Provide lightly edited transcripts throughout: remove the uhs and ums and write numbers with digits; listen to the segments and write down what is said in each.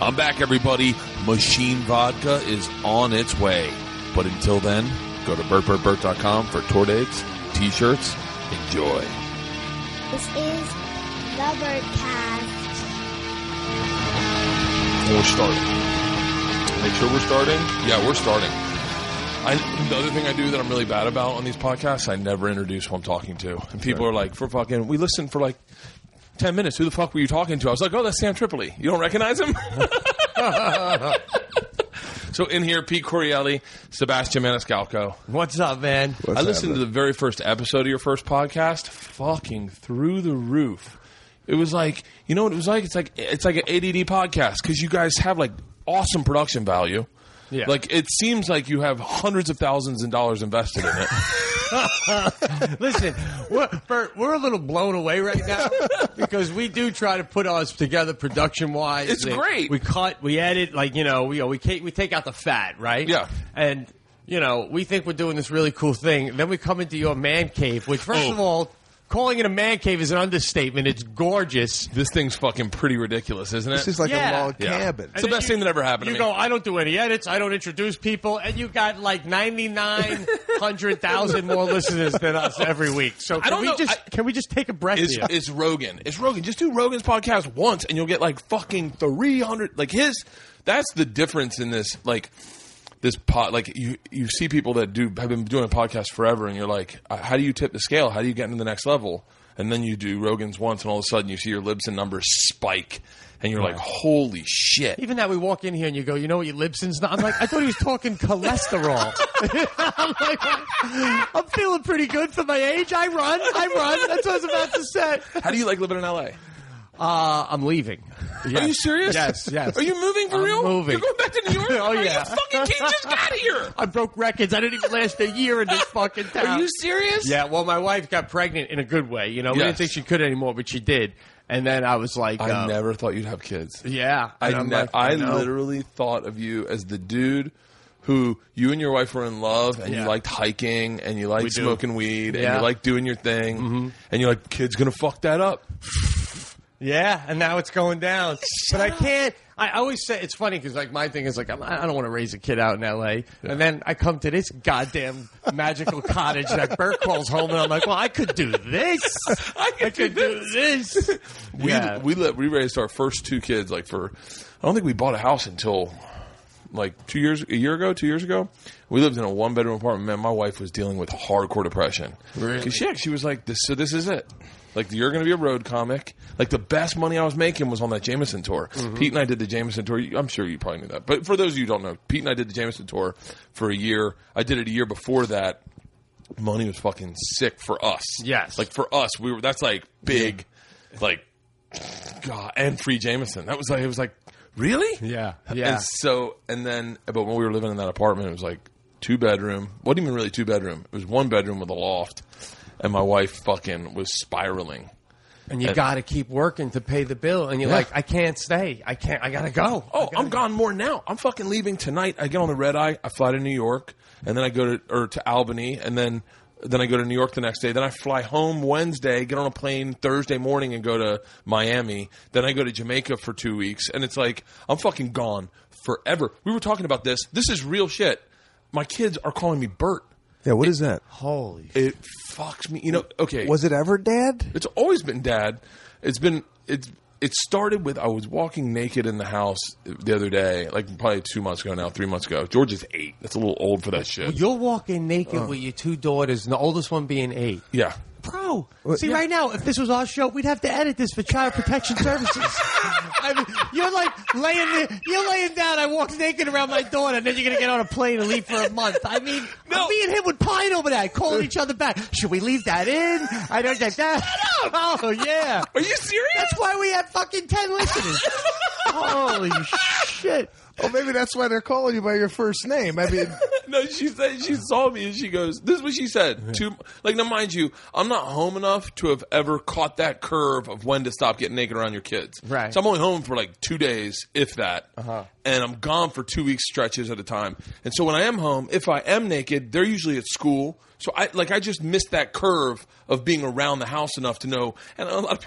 I'm back, everybody. Machine Vodka is on its way. But until then, go to BertCast.com for tour dates, t-shirts. Enjoy. This is the Bertcast. We're starting. Make sure we're starting. Yeah, we're starting. The other thing I do that I'm really bad about on these podcasts, I never introduce who I'm talking to. And people are like, we listened for like 10 minutes. Who the fuck were you talking to? I was like, oh, that's Sam Tripoli. You don't recognize him? So in here, Pete Correale, Sebastian Maniscalco. What's up, man? I listened to the very first episode of your first podcast. Fucking through the roof. It was like, you know what it was like? It's like an ADD podcast because you guys have like awesome production value. Yeah. Like, it seems like you have hundreds of thousands of dollars invested in it. Listen, Bert, we're a little blown away right now because we do try to put ours together production-wise. It's great. We cut, we edit, like, you know, we take out the fat, right? Yeah. And, you know, we think we're doing this really cool thing. Then we come into your man cave, which, first of all, calling it a man cave is an understatement. It's gorgeous. This thing's fucking pretty ridiculous, isn't it? This is like a log cabin. It's the best thing that ever happened to me. You go, I don't do any edits. I don't introduce people. And you got like 9,900,000 more listeners than us every week. So can we just take a breath here? It's Rogan. It's Rogan. Just do Rogan's podcast once and you'll get like fucking 300. Like that's the difference in this, like, this pot, like you see people that have been doing a podcast forever, and you're like, how do you tip the scale? How do you get into the next level? And then you do Rogan's once, and all of a sudden you see your Libsyn numbers spike, and you're like, holy shit! Even that we walk in here and you go, you know what your Libsyn's not? I'm like, I thought he was talking cholesterol. I'm like, I'm feeling pretty good for my age. I run. That's what I was about to say. How do you like living in LA? I'm leaving. Yes. Are you serious? Yes. Are you moving for real? Moving. You're going back to New York? Oh, yeah. Are you fucking kidding? Just got here. I broke records. I didn't even last a year in this fucking town. Are you serious? Yeah, well, my wife got pregnant in a good way. You know, we didn't think she could anymore, but she did. And then I was like... I never thought you'd have kids. Yeah. I literally thought of you as the dude who you and your wife were in love, and you liked hiking, and you liked smoking weed, and you liked doing your thing, and you're like, kid's going to fuck that up. Yeah, and now it's going down. But I can't. I always say it's funny because like my thing is like I don't want to raise a kid out in L.A. And then I come to this goddamn magical cottage that Bert calls home, and I'm like, well, I could do this. I could do this. We raised our first two kids I don't think we bought a house until like 2 years ago. We lived in a 1-bedroom apartment. Man, my wife was dealing with hardcore depression. Really? Because she was like, this is it. Like, you're going to be a road comic. Like, the best money I was making was on that Jameson tour. Mm-hmm. Pete and I did the Jameson tour. I'm sure you probably knew that. But for those of you who don't know, Pete and I did the Jameson tour for a year. I did it a year before that. Money was fucking sick for us. Yes. Like, for us, that's like big, like, God, and free Jameson. It was like, really? Yeah. But when we were living in that apartment, it was like 2-bedroom. Wasn't even really 2-bedroom. It was 1 bedroom with a loft. And my wife fucking was spiraling. And you got to keep working to pay the bill. And you're like, I can't stay. I got to go. Oh, I'm gone more now. I'm fucking leaving tonight. I get on the red eye. I fly to New York. And then I go to Albany. And then I go to New York the next day. Then I fly home Wednesday, get on a plane Thursday morning and go to Miami. Then I go to Jamaica for 2 weeks. And it's like, I'm fucking gone forever. We were talking about this. This is real shit. My kids are calling me Bert. Yeah, what is that? Holy shit. It fucks me. You know, okay. Was it ever Dad? It's always been Dad. It started with I was walking naked in the house the other day, like probably 2 months ago now, 3 months ago. George is 8. That's a little old for that shit. You're walking naked with your 2 daughters, and the oldest one being 8. Yeah. Bro, right now, if this was our show, we'd have to edit this for Child Protection Services. I mean, you're like laying down. I walk naked around my daughter, and then you're gonna get on a plane and leave for a month. I mean, me and him would pine over that, calling each other back. Should we leave that in? I don't get that. Oh yeah. Are you serious? That's why we have fucking 10 listeners. Holy shit. Oh, maybe that's why they're calling you by your first name. I mean, no, she said she saw me and she goes, "This is what she said." Now, mind you, I'm not home enough to have ever caught that curve of when to stop getting naked around your kids. Right. So I'm only home for like 2 days, if that. and I'm gone for 2 week stretches at a time. And so when I am home, if I am naked, they're usually at school. So I just missed that curve of being around the house enough to know. And a lot of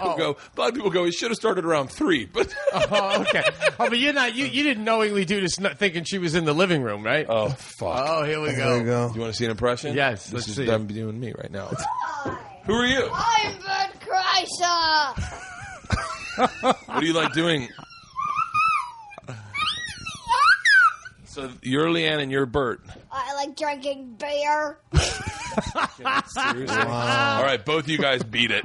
people go, it should have started around 3. But okay. Oh, but you're not. You didn't knowingly do this thinking she was in the living room, right? Oh, fuck. Oh, here we go. There you go. You want to see an impression? Yes. This Let's is see. them doing me right now. Who are you? I'm Bert Kreischer. What do you like doing? So you're Leanne and you're Bert. I like drinking beer. Seriously? All right, both of you guys beat it.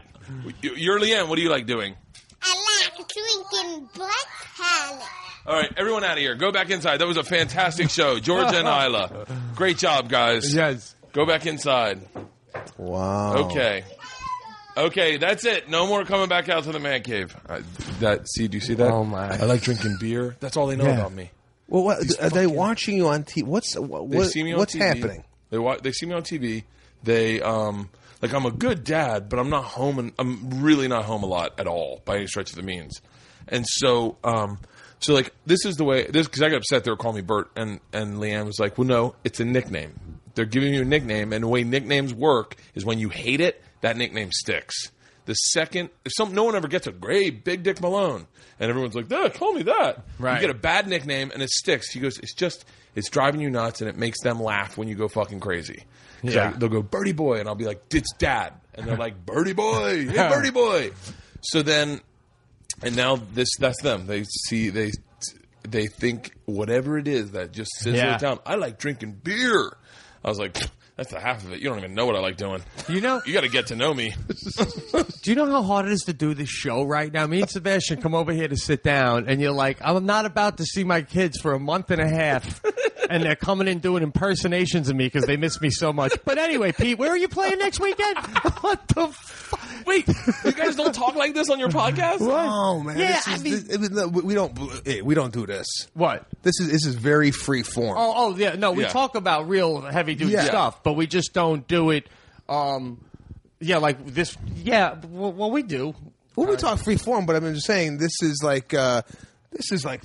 You're Leanne. What do you like doing? I like drinking black honey. All right, everyone out of here. Go back inside. That was a fantastic show. Georgia and Isla. Great job, guys. Yes. Go back inside. Wow. Okay, that's it. No more coming back out to the man cave. Do you see that? Oh, my. I like drinking beer. That's all they know about me. Well, what, are they watching you on TV? They see me on what's TV. happening? They see me on TV. They like I'm a good dad, but I'm not home, and I'm really not home a lot at all by any stretch of the means. And so like this is the way this because I got upset they were calling me Bert, and Leanne was like, well, no, it's a nickname. They're giving you a nickname, and the way nicknames work is when you hate it, that nickname sticks. The second, no one ever gets a great Big Dick Malone, and everyone's like, call me that. Right. You get a bad nickname, and it sticks. He goes, it's driving you nuts, and it makes them laugh when you go fucking crazy. Yeah. They'll go, Bertie Boy, and I'll be like, it's Dad. And they're like, Bertie Boy, hey, Bertie Boy. So then, and now that's them. They think whatever it is that just sits in town. I like drinking beer. I was like, that's the half of it. You don't even know what I like doing. You got to get to know me. Do you know how hard it is to do this show right now? Me and Sebastian come over here to sit down, and you're like, I'm not about to see my kids for a month and a half, and they're coming in doing impersonations of me because they miss me so much. But anyway, Pete, where are you playing next weekend? What the fuck? Wait, you guys don't talk like this on your podcast? Oh man, Yeah, we don't do this. What? This is very free form. Oh yeah, no, we Yeah. talk about real heavy duty stuff, but we just don't do it. Like this. Yeah, well, we do. Well, we talk free form, but I'm just saying this is like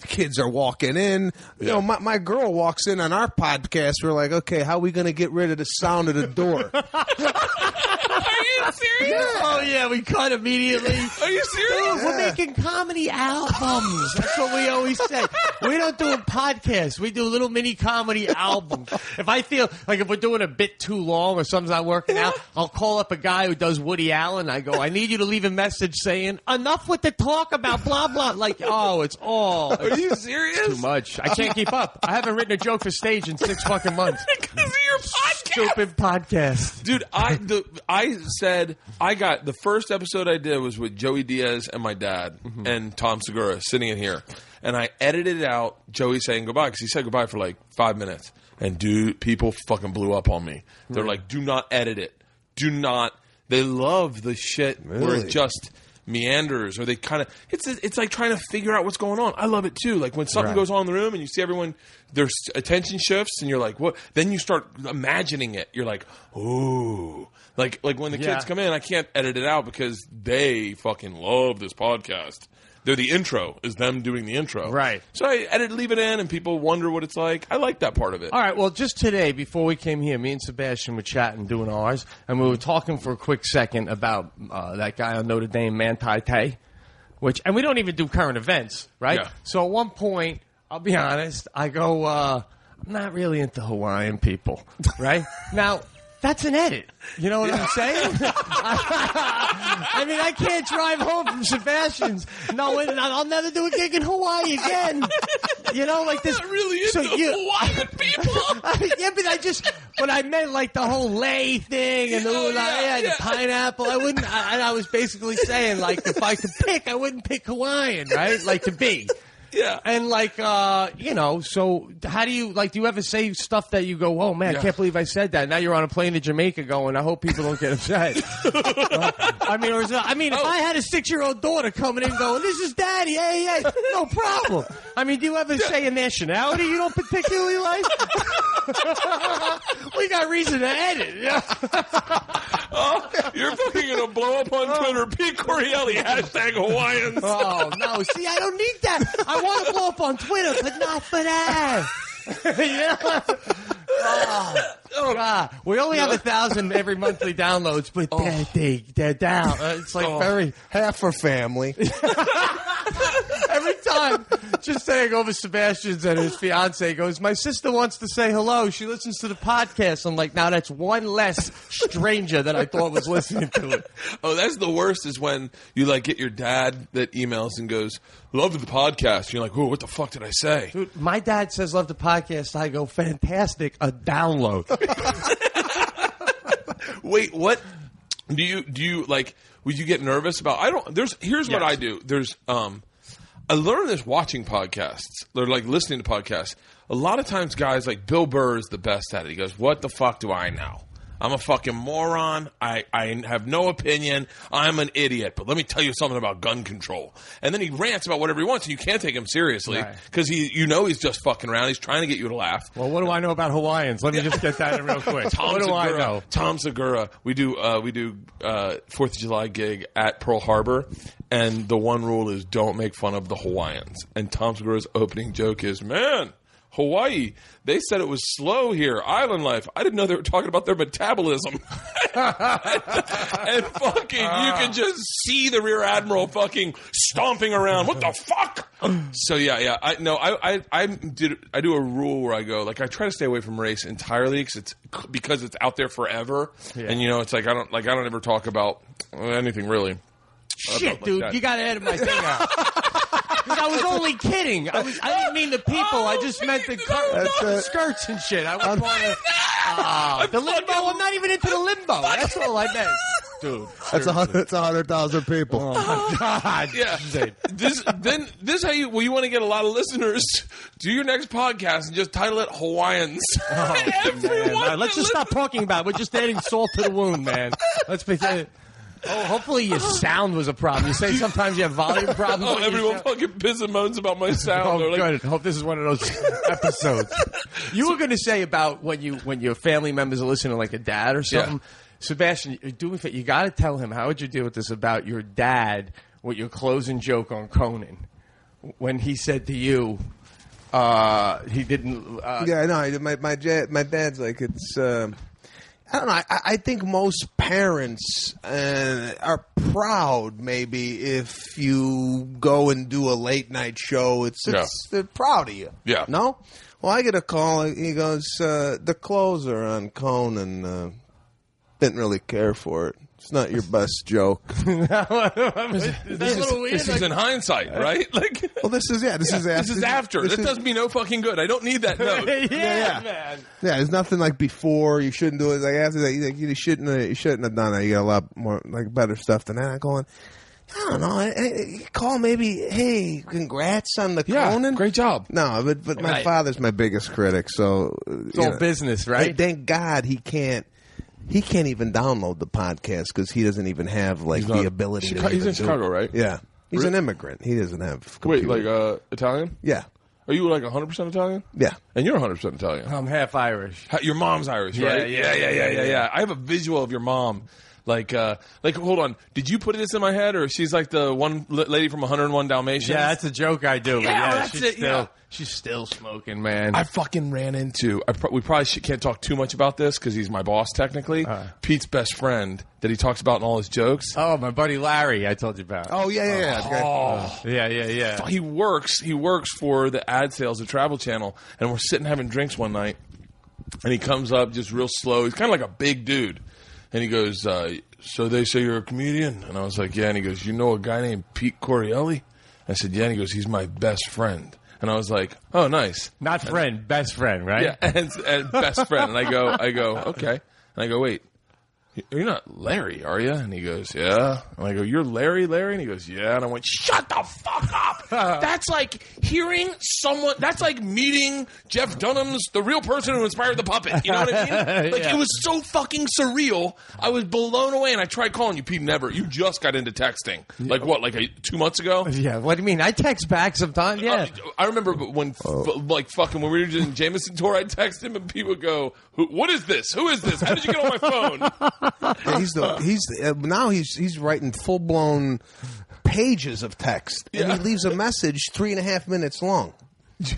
kids are walking in. You know, my girl walks in on our podcast. We're like, okay, how are we going to get rid of the sound of the door? Are you serious? Oh yeah, we cut immediately. Are you serious? Dude, we're making comedy albums. That's what we always say. We don't do a podcast. We do little mini comedy albums. If I feel like if we're doing a bit too long or something's not working out, I'll call up a guy who does Woody Allen. I go, I need you to leave a message saying, enough with the talk about blah, blah. Like, oh, it's all. Are you serious? Too much. I can't keep up. I haven't written a joke for stage in 6 fucking months. Because of your podcast. Stupid podcast. Dude, I said I got the first episode I did was with Joey Diaz and my dad and Tom Segura sitting in here, and I edited out Joey saying goodbye because he said goodbye for like 5 minutes, and dude, people fucking blew up on me. They're like, do not edit it. Do not. They love the shit where it just meanders, or they kind of it's like trying to figure out what's going on. I love it too. Like when something goes on in the room and you see everyone, their attention shifts, and you're like, what? Then you start imagining it. You're like, ooh. Like when the kids come in, I can't edit it out because they fucking love this podcast. They're the intro, is them doing the intro. Right. So I leave it in, and people wonder what it's like. I like that part of it. All right, well, just today, before we came here, me and Sebastian were chatting, doing ours, and we were talking for a quick second about that guy on Notre Dame, Mancave, and we don't even do current events, right? Yeah. So at one point, I'll be honest, I go, I'm not really into Hawaiian people, right? Now, that's an edit. You know what I'm saying? I mean, I can't drive home from Sebastian's. No, I'll never do a gig in Hawaii again. You know, like this. I'm not really into Hawaiian people. But I meant like the whole lay thing and the pineapple. I was basically saying, like, if I could pick, I wouldn't pick Hawaiian, right? Like, to be. Yeah. And so how do you ever say stuff that you go, oh man, I can't believe I said that. Now you're on a plane to Jamaica going, I hope people don't get upset. If I had a 6-year-old daughter coming in going, this is Daddy, hey, no problem. I mean, do you ever say a nationality you don't particularly like? We got reason to edit. You're fucking gonna blow up on Twitter. Pete Correale, #Hawaiians. Oh, no. See, I don't need that. I want to blow up on Twitter, but not for that. You know? Oh, God. We only have 1,000 every monthly downloads, but they're down. It's like very... Half for family. Every time, just saying over Sebastian's and his fiance goes, my sister wants to say hello. She listens to the podcast. I'm like, now that's one less stranger that I thought was listening to it. Oh, that's the worst is when you like get your dad that emails and goes, love the podcast. You're like, oh, what the fuck did I say? Dude, my dad says love the podcast. I go, fantastic, a download. Wait, what? Do you like, would you get nervous about, here's what I do. I learned this watching podcasts. They're like listening to podcasts. A lot of times guys like Bill Burr is the best at it. He goes, what the fuck do I know? I'm a fucking moron. I have no opinion. I'm an idiot. But let me tell you something about gun control. And then he rants about whatever he wants, and you can't take him seriously because he's just fucking around. He's trying to get you to laugh. Well, what do I know about Hawaiians? Let me just get that in real quick. What do I know? Tom Segura. We do 4th of July gig at Pearl Harbor, and the one rule is don't make fun of the Hawaiians. And Tom Segura's opening joke is, man, Hawaii, they said it was slow here, island life. I didn't know they were talking about their metabolism. And fucking, you can just see the Rear Admiral fucking stomping around. What the fuck? So yeah. I do a rule where I go, like, I try to stay away from race entirely because it's out there forever. Yeah. And it's like I don't ever talk about anything really. Shit, dude, you got to edit my thing out. I was only kidding. I didn't mean the people. I just meant the skirts and shit. I was want to. The limbo. I'm not even into the limbo. That's all I meant, dude. That's 100,000 people. Oh my God. Yeah. This how you want to get a lot of listeners. Do your next podcast and just title it Hawaiians. Everyone. Let's just stop talking about it. We're just adding salt to the wound, man. Let's be. Hopefully your sound was a problem. You say sometimes you have volume problems. Everyone fucking pisses and moans about my sound. Good. I hope this is one of those episodes. You were going to say about when your family members are listening to like a dad or something. Yeah. Sebastian, you got to tell him, how would you deal with this about your dad with your closing joke on Conan? When he said to you, he didn't... yeah, no, my dad's like, it's... I don't know. I think most parents are proud, maybe, if you go and do a late night show. They're proud of you. Yeah. No? Well, I get a call. He goes, the closer on Conan didn't really care for it. It's not your best joke. This is in hindsight, right? Like, well, this is after. That does me no fucking good. I don't need that note. yeah, man. Yeah, there's nothing like before. You shouldn't do it. Like after that, you shouldn't have done that. You got a lot more like better stuff than that. I'm going, I don't know. You call maybe, hey, congrats on the Conan. Great job. No, but my father's my biggest critic. So it's all business, right? Thank God he can't. He can't even download the podcast because he doesn't even have the ability to. He's in Chicago, right? Yeah, he's an immigrant. He doesn't have. Wait, like Italian? Yeah. Are you like 100% Italian? Yeah. And you're 100% Italian. I'm half Irish. Your mom's Irish, right? Yeah. I have a visual of your mom. Like, hold on. Did you put this in my head, or she's like the one lady from 101 Dalmatians? Yeah, that's a joke I do. Yeah, that's it. She's still smoking, man. I fucking ran into. We probably can't talk too much about this because he's my boss technically. Pete's best friend that he talks about in all his jokes. Oh, my buddy Larry, I told you about. Oh yeah. Yeah. He works for the ad sales at Travel Channel, and we're sitting having drinks one night, and he comes up just real slow. He's kind of like a big dude. And he goes, so they say you're a comedian? And I was like, yeah. And he goes, you know a guy named Pete Correale? I said, yeah. And he goes, he's my best friend. And I was like, oh, nice. Not friend, best friend, right? Yeah, and best friend. And I go, okay. And I go, wait, you're not Larry, are you? And he goes, yeah. And I go, you're Larry? And he goes, yeah. And I went, shut the fuck up. That's like hearing someone, that's like meeting Jeff Dunham's The Real Person Who Inspired the Puppet. You know what I mean? Like, It was so fucking surreal. I was blown away, and I tried calling you, Pete, never. You just got into texting. Like what, 2 months ago? Yeah, what do you mean? I text back sometimes, yeah. I remember when, when we were doing Jameson tour, I'd text him, and Pete would go, what is this? Who is this? How did you get on my phone? Now he's writing full blown pages of text, and he leaves a message 3.5 minutes long.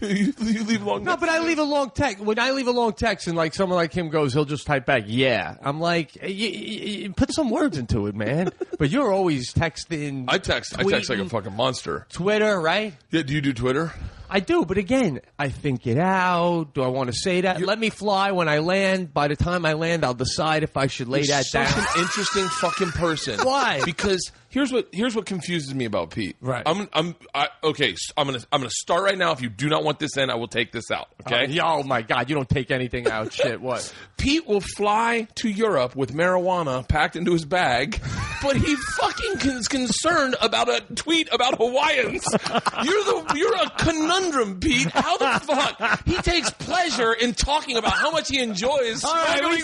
you leave long. No, but I leave a long text. When I leave a long text, and like someone like him goes, he'll just type back, "Yeah." I'm like, put some words into it, man. But you're always texting. I text like a fucking monster. Twitter, right? Yeah. Do you do Twitter? I do, but again, I think it out. Do I want to say that? Let me fly when I land. By the time I land, I'll decide if I should lay that down. Such an interesting fucking person. Why? Because here's what confuses me about Pete. Right. I'm gonna start right now. If you do not want this in, I will take this out. Okay. Oh my God! You don't take anything out. Shit. What? Pete will fly to Europe with marijuana packed into his bag, but he fucking is concerned about a tweet about Hawaiians. You're a conundrum, Pete. How the fuck? He takes pleasure in talking about how much he enjoys. All right, we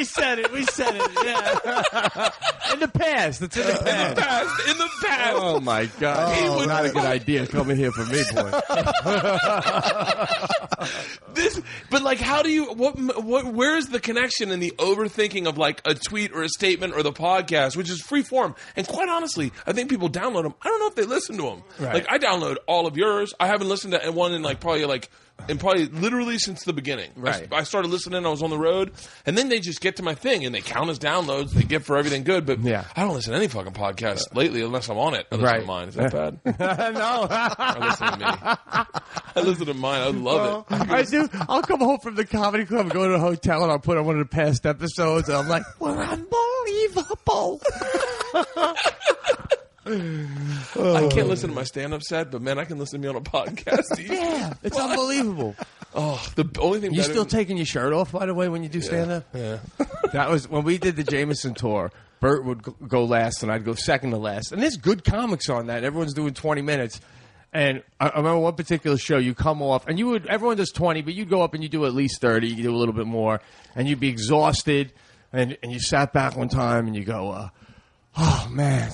said it. Yeah. In the past. It's in the past. In the past. Oh my God! Not a good idea coming here for me, boy. But like, how do you? Where's the connection in the overthinking of like a tweet or a statement or the podcast, which is free form? And quite honestly, I think people download them. I don't know if they listen to them. Right. Like, I download all of yours. I haven't listened to one in probably literally since the beginning. Right. I started listening. I was on the road, and then they just get to my thing and they count as downloads. They get for everything good, but I don't listen to any fucking podcast lately unless I'm on it. I listen to mine. Is that bad? No. I listen to me. I listen to mine. I love it. I do. I'll come home from the comedy club, go to the hotel, and I'll put on one of the past episodes. And I'm like, we're unbelievable. I can't listen to my stand-up set, but man, I can listen to me on a podcast. Yeah, it's unbelievable. Oh, the only thing you still taking your shirt off, by the way, when you do stand-up? Yeah. That was when we did the Jameson tour. Bert would go last, and I'd go second to last. And there's good comics on that. Everyone's doing 20 minutes. And I remember one particular show, you come off, and everyone does 20, but you'd go up and you do at least 30, you do a little bit more, and you'd be exhausted, and you sat back one time, and you go, oh, man,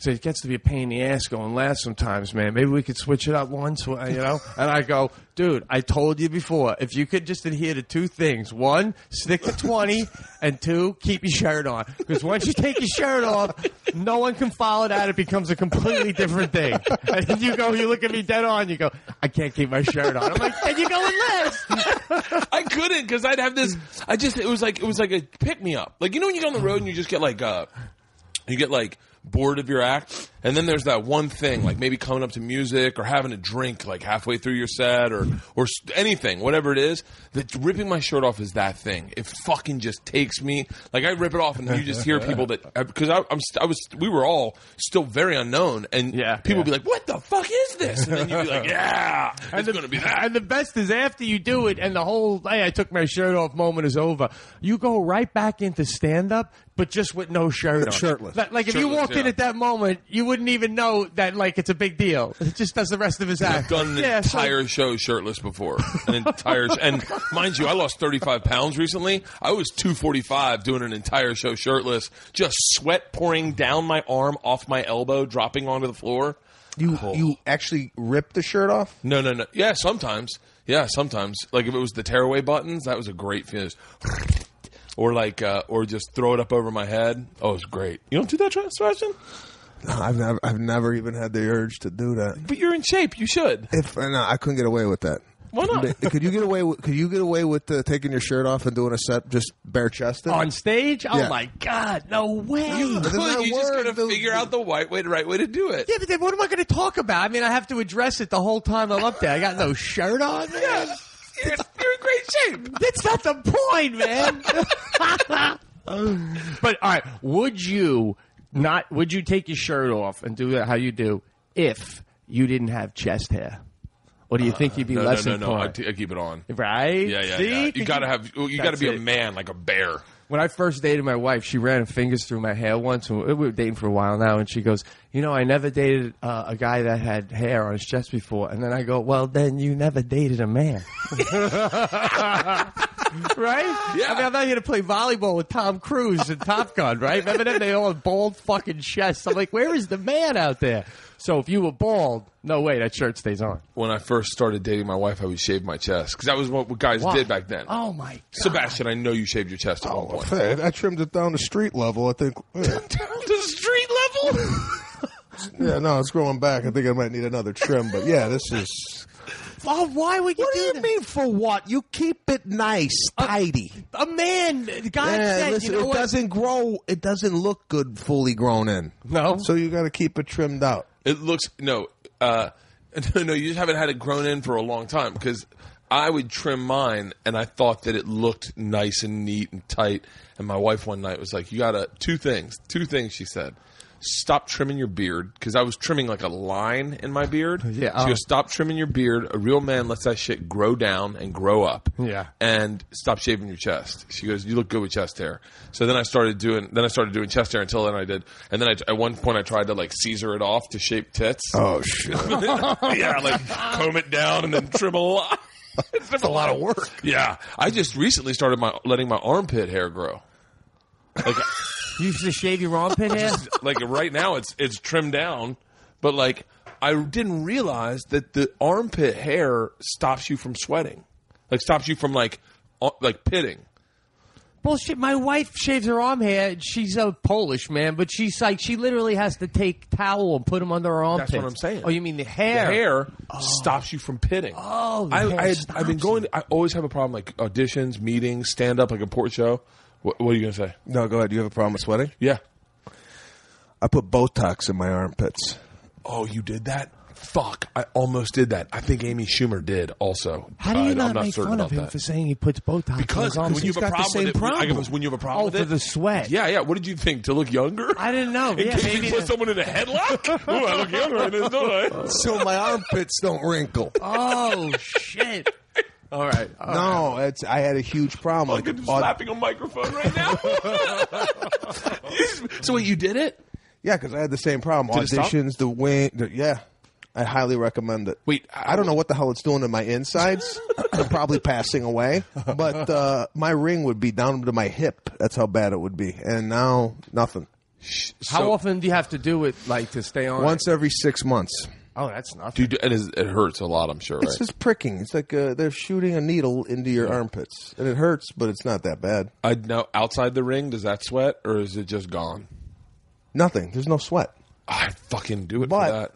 it gets to be a pain in the ass going last sometimes, man. Maybe we could switch it up once, you know? And I go, dude, I told you before, if you could just adhere to two things. One, stick to 20, and two, keep your shirt on. Because once you take your shirt off, no one can follow that. It becomes a completely different thing. And you look at me dead on, you go, I can't keep my shirt on. I'm like, then you go in last. I couldn't, because I'd have this, it was like a pick-me-up. Like, you know when you go on the road and you just get like, bored of your act, and then there's that one thing, like maybe coming up to music or having a drink like halfway through your set or anything, whatever it is, that ripping my shirt off is that thing. It fucking just takes me, like I rip it off and you just hear people that, because we were all still very unknown, and people would be like, what the fuck is this? And then you'd be like, it's going to be that. And the best is after you do it and the whole, hey, I took my shirt off moment is over, you go right back into stand-up, but just with no shirt on. Shirtless. Like if you walked in at that moment, you wouldn't even know that like it's a big deal. It just does the rest of his act. I've done an entire show shirtless before. And mind you, I lost 35 pounds recently. I was 245 doing an entire show shirtless, just sweat pouring down my arm, off my elbow, dropping onto the floor. You actually rip the shirt off? No. Yeah, sometimes. Like if it was the tearaway buttons, that was a great feeling. Or just throw it up over my head. Oh, it's great. You don't do that, Sebastian? No, I've never even had the urge to do that. But you're in shape. You should. I couldn't get away with that. Why not? Could you get away with taking your shirt off and doing a set just bare chested on stage? Oh my God, no way! You could. You just gotta figure out the right way to do it. Yeah, but then what am I going to talk about? I mean, I have to address it the whole time I'm up there. I got no shirt on, man. Yeah. You're in great shape. That's not the point, man. But all right, would you take your shirt off and do that how you do if you didn't have chest hair? Or do you think you'd be less important? No. I keep it on. Right? Yeah. See? You gotta be a man, like a bear. When I first dated my wife, she ran her fingers through my hair once. We were dating for a while now, and she goes, I never dated a guy that had hair on his chest before. And then I go, well, then you never dated a man. Right? Yeah. I mean, I'm not here to play volleyball with Tom Cruise and Top Gun, right? Remember them? They all have bald fucking chests. I'm like, where is the man out there? So if you were bald, no way, that shirt stays on. When I first started dating my wife, I would shave my chest because that was what guys did back then. Oh my God. Sebastian, I know you shaved your chest at one point. Hey, I trimmed it down to street level. I think. Yeah. Down to the street level. Yeah, no, it's growing back. I think I might need another trim, but yeah, this is. Oh, why would you What do do you that? mean for what? You keep it nice, tidy. A man, God Yeah, said, listen, you know it what? doesn't grow. It doesn't look good fully grown in. No. So you got to keep it trimmed out. It looks no. You just haven't had it grown in for a long time because I would trim mine and I thought that it looked nice and neat and tight. And my wife one night was like, "You gotta two things." She said, "Stop trimming your beard," because I was trimming like a line in my beard. Yeah. She goes, "Stop trimming your beard. A real man lets that shit grow down and grow up. Yeah. And stop shaving your chest." She goes, "You look good with chest hair." So then I started doing chest hair until then I did. And then at one point I tried to like Caesar it off to shape tits. Oh shit! Yeah, like comb it down and then trim a lot. It's a lot of work. Yeah, I just recently started letting my armpit hair grow. Like, You used to shave your armpit hair? like right now it's trimmed down, but like I didn't realize that the armpit hair stops you from sweating, like stops you from like pitting. Bullshit. My wife shaves her arm hair. She's a Polish, man, but she's like, she literally has to take towel and put them under her armpits. That's what I'm saying. Oh, you mean the hair? The hair stops you from pitting. Oh, the hair I've been stops going. you. I always have a problem like auditions, meetings, stand up, like a port show. What are you gonna say? No, go ahead. You have a problem with sweating? Yeah. I put Botox in my armpits. Oh, you did that? Fuck! I almost did that. I think Amy Schumer did also. How do you I'm not make certain fun of about him that. for saying he puts Botox Because in when his you armpits? have a got the problem same with it, problem. when you have a problem Oh, with for it, the sweat. Yeah. What did you think? To look younger? I didn't know. In Yeah, case maybe you put someone in a headlock? Oh, I look younger in this, don't I? So my armpits don't wrinkle. Oh, shit. All right. No, I had a huge problem. Look at slapping a microphone right now. So wait, you did it? Yeah, because I had the same problem. Did it stop? Auditions, the wing. Yeah. I highly recommend it. Wait, I don't know what the hell it's doing to my insides. I'm probably passing away. But my ring would be down to my hip. That's how bad it would be. And now, nothing. How often do you have to do it, like, to stay on? Once every 6 months. Oh, that's nothing. Dude, it hurts a lot, I'm sure, It's right? just pricking. It's like they're shooting a needle into your armpits. And it hurts, but it's not that bad. I know. Outside the ring, does that sweat, or is it just gone? Nothing. There's no sweat. I fucking do it But- for that.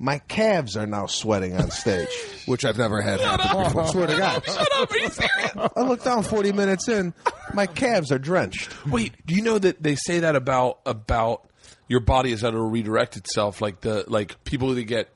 My calves are now sweating on stage, which I've never had happen before. Swear to God. Shut up! Are you serious? I look down 40 minutes in, my calves are drenched. Wait, do you know that they say that about your body is how to redirect itself? Like people that get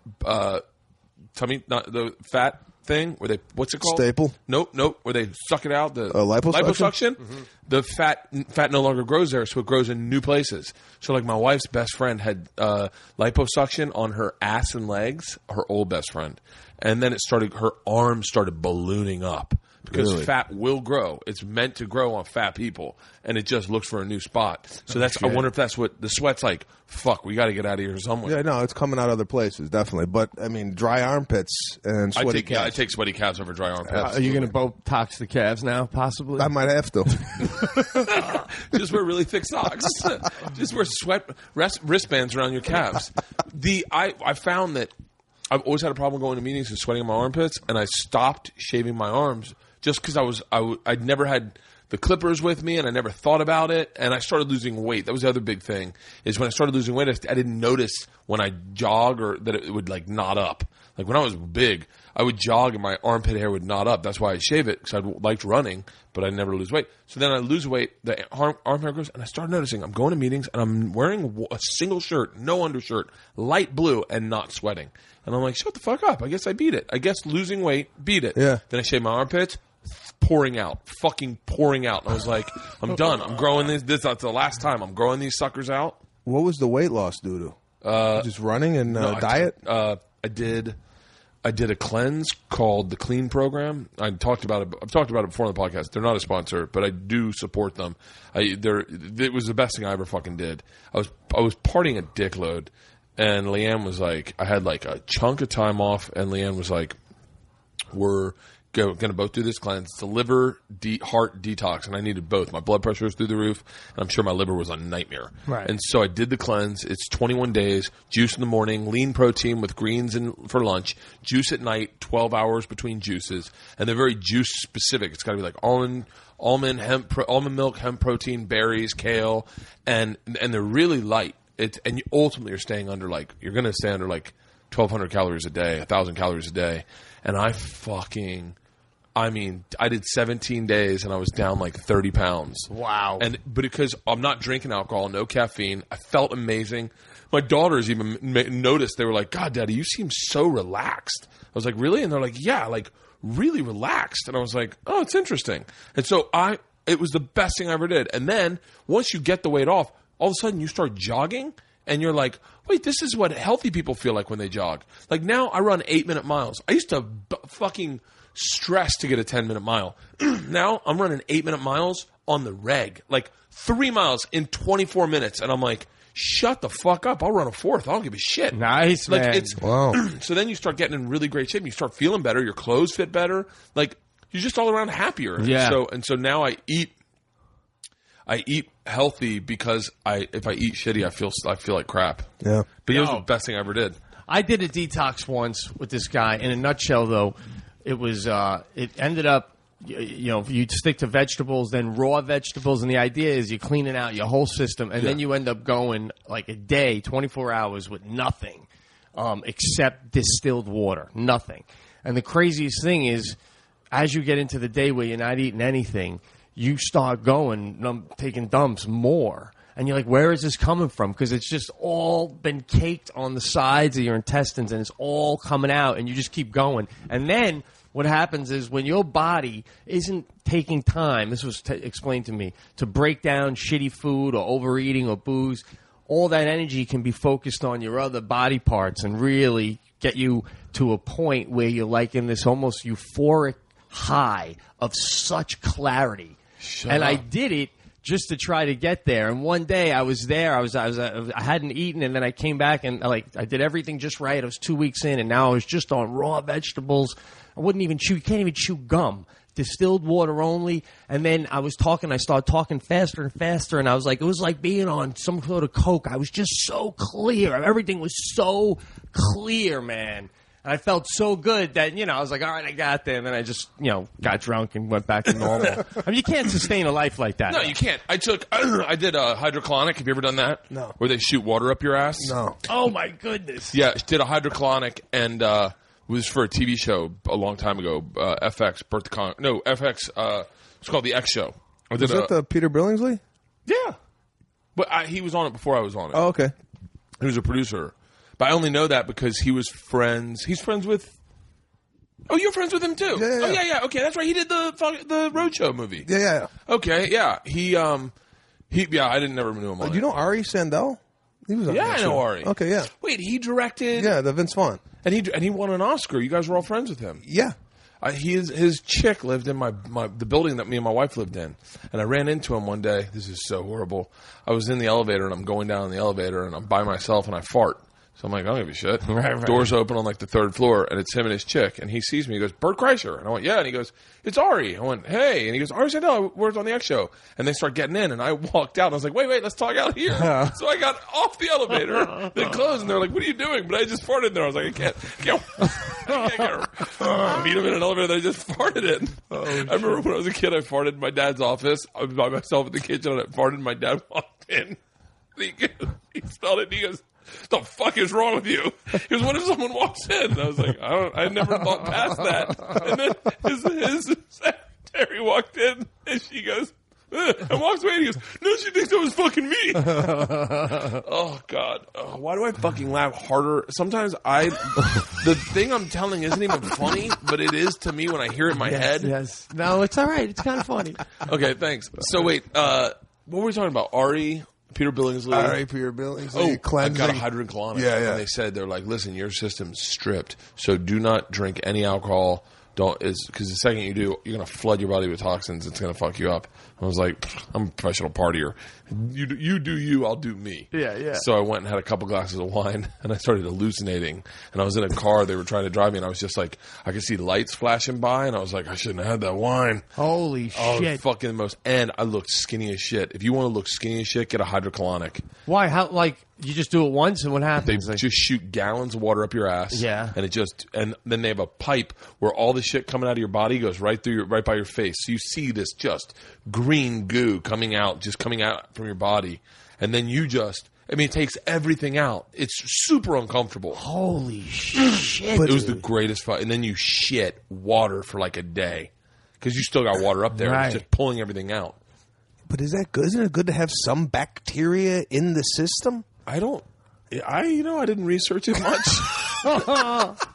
tummy, not the fat thing, where they what's it called? Staple? Nope. Where they suck it out. The liposuction? liposuction. The fat no longer grows there, so it grows in new places. So like my wife's best friend had liposuction on her ass and legs, her old best friend, and then her arms started ballooning up. Because Really? fat will grow. It's meant to grow on fat people, and it just looks for a new spot. So I wonder if that's what the sweat's like. Fuck, we got to get out of here somewhere. Yeah, no, it's coming out other places, definitely. But, I mean, dry armpits and I sweaty take calves. sweaty calves over dry armpits. Are you going to Botox the calves now, possibly? I might have to. Just wear really thick socks. Just wear wristbands around your calves. I found that I've always had a problem going to meetings and sweating in my armpits, and I stopped shaving my arms just because I'd never had the clippers with me, and I never thought about it, and I started losing weight. That was the other big thing, is when I started losing weight, I didn't notice when I jog or that it would like knot up. Like when I was big, I would jog and my armpit hair would knot up. That's why I shave it, because I liked running, but I never lose weight. So then I lose weight, the arm hair grows, and I started noticing I'm going to meetings and I'm wearing a single shirt, no undershirt, light blue, and not sweating. And I'm like, shut the fuck up. I guess I beat it. I guess losing weight beat it. Yeah. Then I shave my armpits, fucking pouring out. And I was like, I'm done. I'm growing these. That's the last time. I'm growing these suckers out. What was the weight loss due to? Just running and diet? I did a cleanse called the Clean Program. I've talked about it before on the podcast. They're not a sponsor, but I do support them. It was the best thing I ever fucking did. I was partying a dickload, and Leanne was like, I had like a chunk of time off, and Leanne was like, we're going to both do this cleanse. It's a liver heart detox, and I needed both. My blood pressure was through the roof, and I'm sure my liver was a nightmare. Right. And so I did the cleanse. It's 21 days, juice in the morning, lean protein with greens for lunch, juice at night, 12 hours between juices, and they're very juice specific. It's got to be like almond milk, hemp protein, berries, kale, and they're really light. And you ultimately are staying under you're going to stay under 1,200 calories a day, 1,000 calories a day, and I did 17 days and I was down 30 pounds. Wow. But because I'm not drinking alcohol, no caffeine, I felt amazing. My daughters even noticed. They were like, God, Daddy, you seem so relaxed. I was like, really? And they're like, yeah, really relaxed. And I was like, oh, it's interesting. And so it was the best thing I ever did. And then once you get the weight off, all of a sudden you start jogging and you're like, wait, this is what healthy people feel like when they jog. Now I run 8-minute miles. I used to fucking stress to get a 10-minute mile. Now I'm running 8-minute miles on the reg, 3 miles in 24 minutes. And I'm like, shut the fuck up. I'll run a fourth. I don't give a shit. Nice, man. Wow. So then you start getting in really great shape. And you start feeling better. Your clothes fit better. You're just all around happier. Yeah. And so now I eat healthy because if I eat shitty, I feel like crap. Yeah. But it was the best thing I ever did. I did a detox once with this guy. In a nutshell, though, it was it ended up, you stick to vegetables, then raw vegetables, and the idea is you're cleaning out your whole system, and then you end up going a day, 24 hours with nothing except distilled water, nothing. And the craziest thing is, as you get into the day where you're not eating anything, you start taking dumps more. And you're like, where is this coming from? Because it's just all been caked on the sides of your intestines, and it's all coming out, and you just keep going. And then what happens is when your body isn't taking time, this was explained to me, to break down shitty food or overeating or booze, all that energy can be focused on your other body parts and really get you to a point where you're in this almost euphoric high of such clarity. I did it just to try to get there. And one day I was there. I hadn't eaten, and then I came back and I did everything just right. I was 2 weeks in, and now I was just on raw vegetables. I wouldn't even chew. You can't even chew gum. Distilled water only. And then I started talking faster and faster, and I was like, it was like being on some sort of coke. I was just so clear. Everything was so clear, man. And I felt so good that, I was like, all right, I got there. And then I just, got drunk and went back to normal. You can't sustain a life like that. No, you can't. I did a hydrocolonic. Have you ever done that? No. Where they shoot water up your ass? No. Oh, my goodness. Yeah, did a hydrocolonic, and it was for a TV show a long time ago. FX, FX, it's called The X Show. Was that the Peter Billingsley? Yeah. But he was on it before I was on it. Oh, okay. He was a producer. But I only know that because he was friends. He's friends with. Oh, you're friends with him too. Yeah. Oh, yeah. Okay, that's right. He did the Roadshow movie. Yeah. Okay, yeah. He I didn't never know him. Do you know Ari Sandel? He was on that I show. know Ari. Okay, yeah. Wait, he directed. Yeah, the Vince Vaughn. And he won an Oscar. You guys were all friends with him. Yeah. His chick lived in the building that me and my wife lived in, and I ran into him one day. This is so horrible. I was in the elevator, and I'm going down in the elevator, and I'm by myself, and I fart. So I'm like, I don't give a shit. Right. Doors open on the third floor, and it's him and his chick. And he sees me. He goes, Bert Kreischer. And I went, yeah. And he goes, it's Ari. I went, hey. And he goes, Ari Sandel, I worked on the X Show. And they start getting in, and I walked out. And I was like, wait, let's talk out here. So I got off the elevator, then closed, and they're like, what are you doing? But I just farted there. I was like, I can't meet him in an elevator that I just farted in. I remember when I was a kid, I farted in my dad's office. I was by myself in the kitchen, and I farted, and my dad walked in. He smelled it, and he goes, the fuck is wrong with you? He goes, what if someone walks in? And I was like, I never thought past that. And then his secretary walked in, and she goes, and walks away, and he goes, no, she thinks that was fucking me. Oh, God. Oh, why do I fucking laugh harder? Sometimes the thing I'm telling isn't even funny, but it is to me when I hear it in my head. Yes. No, it's all right. It's kind of funny. Okay, thanks. So, wait, what were we talking about? Ari? Peter Billingsley. All right, Peter Billingsley. Oh, cleansing. I got a hydrocolonic. Yeah. And they said, they're like, listen, your system's stripped, so do not drink any alcohol. Because the second you do, you're going to flood your body with toxins. It's going to fuck you up. I was like, I'm a professional partier. You do you, I'll do me. Yeah. So I went and had a couple glasses of wine, and I started hallucinating. And I was in a car. They were trying to drive me, and I was just like, I could see lights flashing by, and I was like, I shouldn't have had that wine. Holy shit. Fucking most. And I looked skinny as shit. If you want to look skinny as shit, get a hydrocolonic. Why? How? Like, you just do it once, and what They happens? just shoot gallons of water up your ass. Yeah. And then they have a pipe where all the shit coming out of your body goes right by your face. So you see this just green goo coming out from your body. And then it takes everything out. It's super uncomfortable. Holy shit. It was the greatest fun. And then you shit water for like a day. Because you still got water up there. Right. It's just pulling everything out. But is that good? Isn't it good to have some bacteria in the system? I didn't research it much.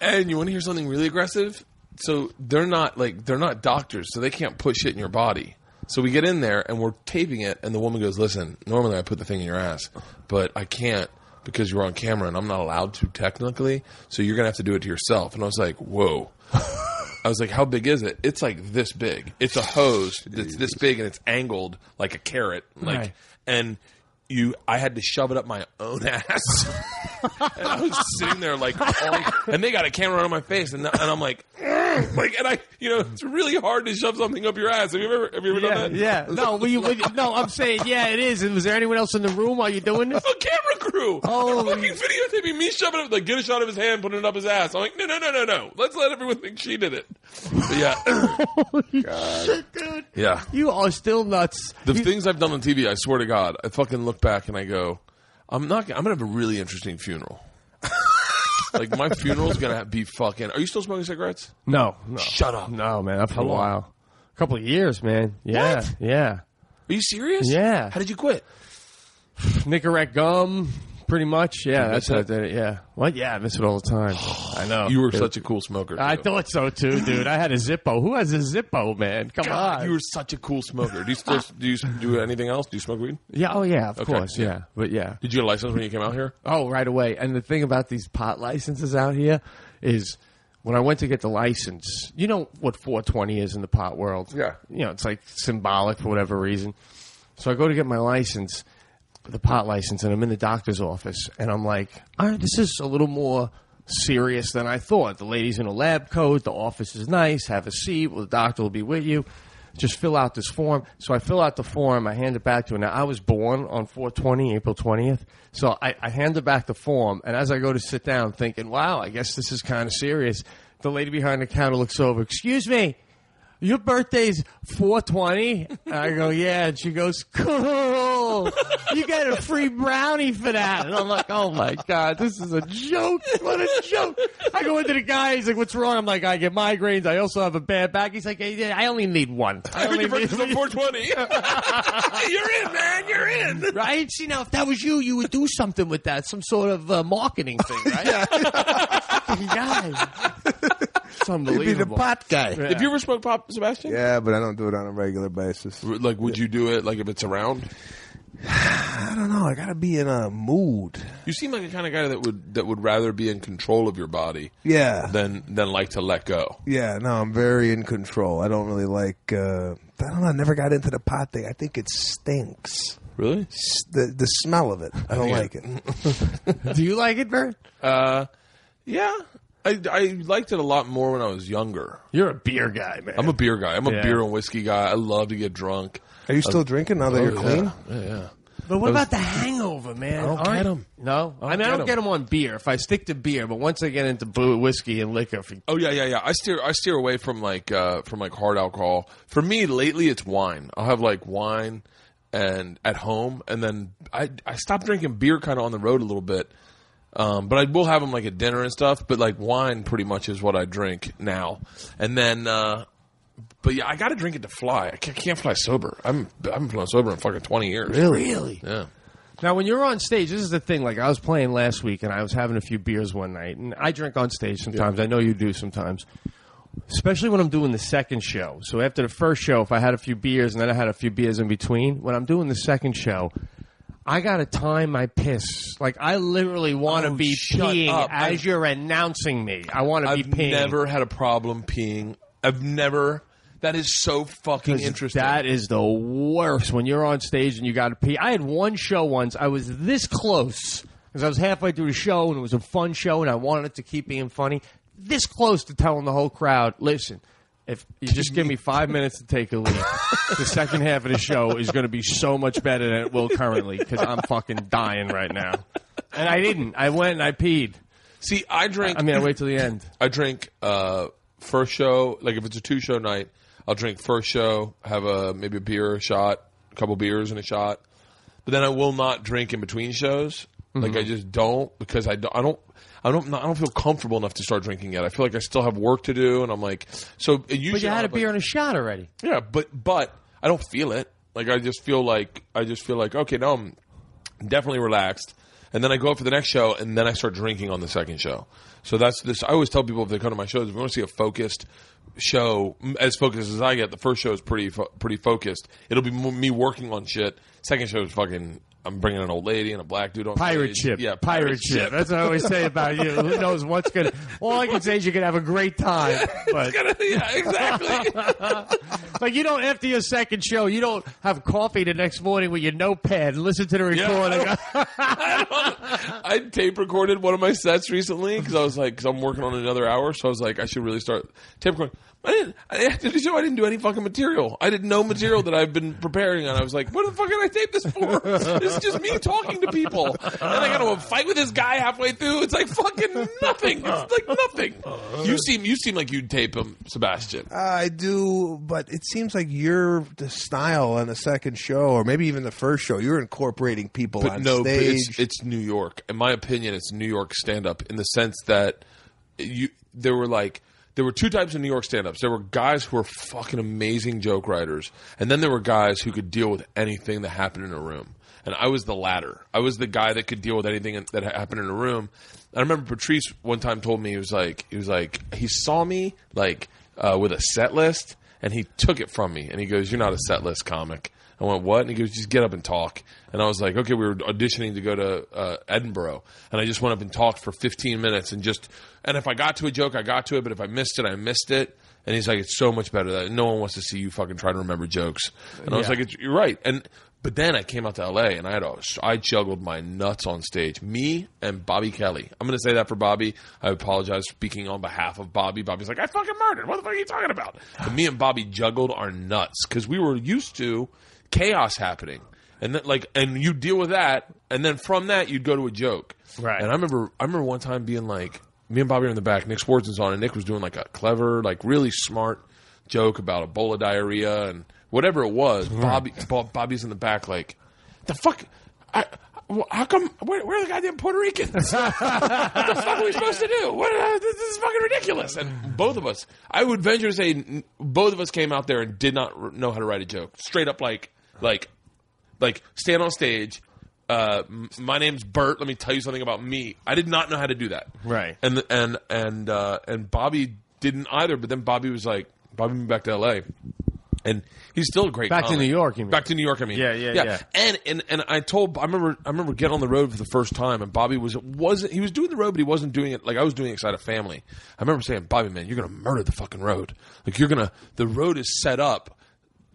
And you want to hear something really aggressive? So they're not doctors, so they can't put shit in your body. So we get in there and we're taping it, and the woman goes, "Listen, normally I put the thing in your ass, but I can't because you're on camera and I'm not allowed to technically. So you're gonna have to do it to yourself." And I was like, "Whoa." I was like, "How big is it?" It's like this big. It's a hose that's this big and it's angled like a carrot, Right. and I had to shove it up my own ass. And I was sitting there and they got a camera on my face, and I'm like, it's really hard to shove something up your ass. Have you ever done that? Yeah. No, I'm saying, yeah, it is. And was there anyone else in the room while you're doing this? A camera crew. Oh. Fucking videotaping me shoving it, get a shot of his hand, putting it up his ass. I'm like, no. Let's let everyone think she did it. But yeah. Holy shit, dude. Yeah. You are still nuts. The things I've done on TV, I swear to God, I fucking look back and I go, I'm going to have a really interesting funeral. Like, my funeral's going to be fucking... Are you still smoking cigarettes? No. Shut up. No, man. Not for How a long? while. A couple of years, man. Yeah. What? Yeah. Are you serious? Yeah. How did you quit? Nicorette gum, pretty much. Yeah, You that's miss what I it? did it. Yeah. What? Yeah, I miss it all the time. I know. You were such a cool smoker. I too. thought so, too, dude. I had a Zippo. Who has a Zippo, man? Come God, on. you were such a cool smoker. Do you do anything else? Do you smoke weed? Yeah, oh, yeah, of Okay, course, yeah. yeah. But, yeah. Did you get a license when you came out here? Oh, right away. And the thing about these pot licenses out here is when I went to get the license, you know what 420 is in the pot world? Yeah. You know, it's like symbolic for whatever reason. So I go to get my license, the pot license, and I'm in the doctor's office, and I'm like, all right, this is a little more serious than I thought. The lady's in a lab coat, the office is nice, have a seat, well, the doctor will be with you. Just fill out this form. So I fill out the form, I hand it back to her. Now, I was born on 4/20, April 20th, so I hand her back the form, and as I go to sit down thinking, wow, I guess this is kind of serious, the lady behind the counter looks over, excuse me, your birthday's 4/20? I go, yeah. And she goes, cool. You get a free brownie for that. And I'm like, oh, my God, this is a joke. What a joke. I go into the guy. He's like, what's wrong? I'm like, I get migraines. I also have a bad back. He's like, hey, I only need one. I heard your birthday's on 4/20. You're in, man. You're in. Right? See, now, if that was you, you would do something with that. Some sort of marketing thing, right? Fucking guy. It's unbelievable. You'd be the pot guy. Yeah. Have you ever smoked pop, Sebastian? Yeah, but I don't do it on a regular basis. Like, would you do it, like, if it's around? I don't know. I got to be in a mood. You seem like the kind of guy that would rather be in control of your body Yeah. than like to let go. Yeah, no, I'm very in control. I don't really like... I don't know. I never got into the pot thing. I think it stinks. Really? The smell of it. I don't like it. Do you like it, Bert? Yeah. I liked it a lot more when I was younger. You're a beer guy, man. I'm a beer guy. I'm a Yeah. beer and whiskey guy. I love to get drunk. Are you still drinking now that you're clean? Yeah. But what about the hangover, man? I don't get 'em. No? I mean, I get don't 'em. get them on beer. If I stick to beer, but once I get into whiskey and liquor... Oh yeah. I steer away from like hard alcohol. For me, lately, it's wine. I'll have like wine and at home, and then I stopped drinking beer kind of on the road a little bit. But I will have them like at dinner and stuff. But like wine, pretty much is what I drink now. And then, but yeah, I got to drink it to fly. I can't fly sober. I haven't flown sober in fucking 20 years. Really? Yeah. Now, when you're on stage, this is the thing. Like, I was playing last week, and I was having a few beers one night. And I drink on stage sometimes. I know you do sometimes. Especially when I'm doing the second show. So after the first show, if I had a few beers and then I had a few beers in between, when I'm doing the second show, I got to time my piss. Like, I literally want to be shut peeing up. as you're announcing me. I want to be I've peeing. never had a problem peeing. I've never That is so fucking interesting. That is the worst when you're on stage and you got to pee. I had one show once. I was this close because I was halfway through the show and it was a fun show and I wanted it to keep being funny. This close to telling the whole crowd, listen, if you just give me 5 minutes to take a leak, the second half of the show is going to be so much better than it will currently because I'm fucking dying right now. And I didn't. I went and I peed. See, I drink. I mean, I wait till the end. I drink first show. Like if it's a 2-show night, I'll drink first show, have maybe a beer, a shot, a couple beers and a shot. But then I will not drink in between shows. Like I just don't because I don't feel comfortable enough to start drinking yet. I feel like I still have work to do, and I'm like, so usually. But you had a beer and a shot already. Yeah, but I don't feel it. Like I just feel like okay, now I'm definitely relaxed, and then I go up for the next show, and then I start drinking on the second show. So that's this. I always tell people if they come to my shows, if you want to see a focused show, as focused as I get, the first show is pretty focused. It'll be me working on shit. Second show is fucking. I'm bringing an old lady and a black dude on pirate stage. ship. Yeah, pirate ship. That's what I always say about you. Who knows what's going to... All I can say is you can have a great time. But yeah, exactly. like you don't, after your second show, you don't have coffee the next morning with your notepad and listen to the recording. I tape recorded one of my sets recently because I'm working on another hour, so I was like, I should really start tape recording. After the show, I didn't do any fucking material. I did no material that I've been preparing on. I was like, what the fuck did I tape this for? This is just me talking to people. And I got to fight with this guy halfway through. It's like fucking nothing. It's like nothing. You seem like you'd tape him, Sebastian. I do, but it seems like you're the style on the second show, or maybe even the first show. You're incorporating people on stage. But it's New York. In my opinion, it's New York stand-up in the sense that there were two types of New York stand-ups. There were guys who were fucking amazing joke writers, and then there were guys who could deal with anything that happened in a room. And I was the latter. I was the guy that could deal with anything that happened in a room. I remember Patrice one time told me, he was like, he saw me like with a set list, and he took it from me, and he goes, "You're not a set list comic." I went, "What?" And he goes, "Just get up and talk." And I was like, okay, we were auditioning to go to Edinburgh. And I just went up and talked for 15 minutes. And if I got to a joke, I got to it. But if I missed it, I missed it. And he's like, it's so much better that no one wants to see you fucking try to remember jokes. And I was like, you're right. But then I came out to L.A. and I juggled my nuts on stage. Me and Bobby Kelly. I'm going to say that for Bobby. I apologize speaking on behalf of Bobby. Bobby's like, I fucking murdered. What the fuck are you talking about? But me and Bobby juggled our nuts because we were used to chaos happening. And then, and you deal with that, and then from that you'd go to a joke. Right. And I remember one time being like, me and Bobby were in the back, Nick Swartz was on, and Nick was doing like a clever, like really smart joke about Ebola diarrhea and whatever it was. Bobby's in the back like, the fuck? How come? Where are the goddamn Puerto Ricans? What the fuck are we supposed to do? This is fucking ridiculous. And both of us, I would venture to say, both of us came out there and did not know how to write a joke. Straight up like stand on stage. My name's Bert. Let me tell you something about me. I did not know how to do that. Right. And Bobby didn't either. But then Bobby moved back to L.A. And he's still a great comic. To New York, you mean? Back to New York, I mean. Yeah. And I remember getting on the road for the first time, and Bobby wasn't he was doing the road, but he wasn't doing it like I was doing it because I had a family. I remember saying, Bobby, man, you're gonna murder the fucking road. Like the road is set up.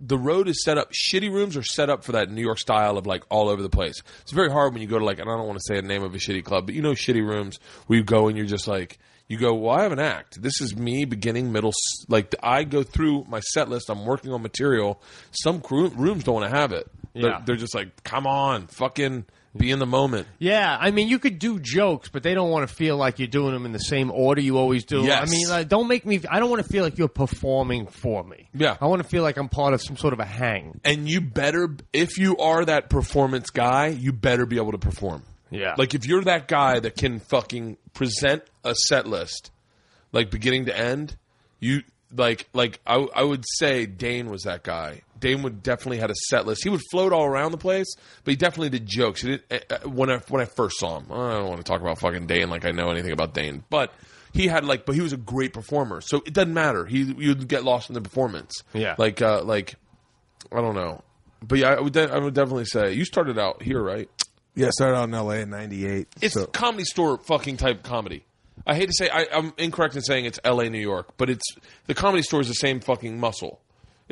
The road is set up. Shitty rooms are set up for that New York style of like all over the place. It's very hard when you go to and I don't want to say the name of a shitty club, but shitty rooms where you go and you're just like, you go, well, I have an act. This is me beginning, middle. I go through my set list. I'm working on material. Some rooms don't want to have it. Yeah. They're just like, come on, fucking be in the moment. Yeah, I mean, you could do jokes, but they don't want to feel like you're doing them in the same order you always do. Yes. I mean, I don't want to feel like you're performing for me. Yeah. I want to feel like I'm part of some sort of a hang. And you better, if you are that performance guy, you better be able to perform. Yeah. Like, if you're that guy that can fucking present a set list, like, beginning to end, you, I would say Dane was that guy. Dane would definitely had a set list. He would float all around the place, but he definitely did jokes. He did, when I first saw him, I don't want to talk about fucking Dane like I know anything about Dane, but he had but he was a great performer, so it doesn't matter. You'd get lost in the performance. Yeah. I don't know, but yeah, I would definitely say you started out here, right? Yeah, I started out in L.A. in '98. It's Comedy Store fucking type comedy. I hate to say I'm incorrect in saying it's L.A. New York, but the Comedy Store is the same fucking muscle.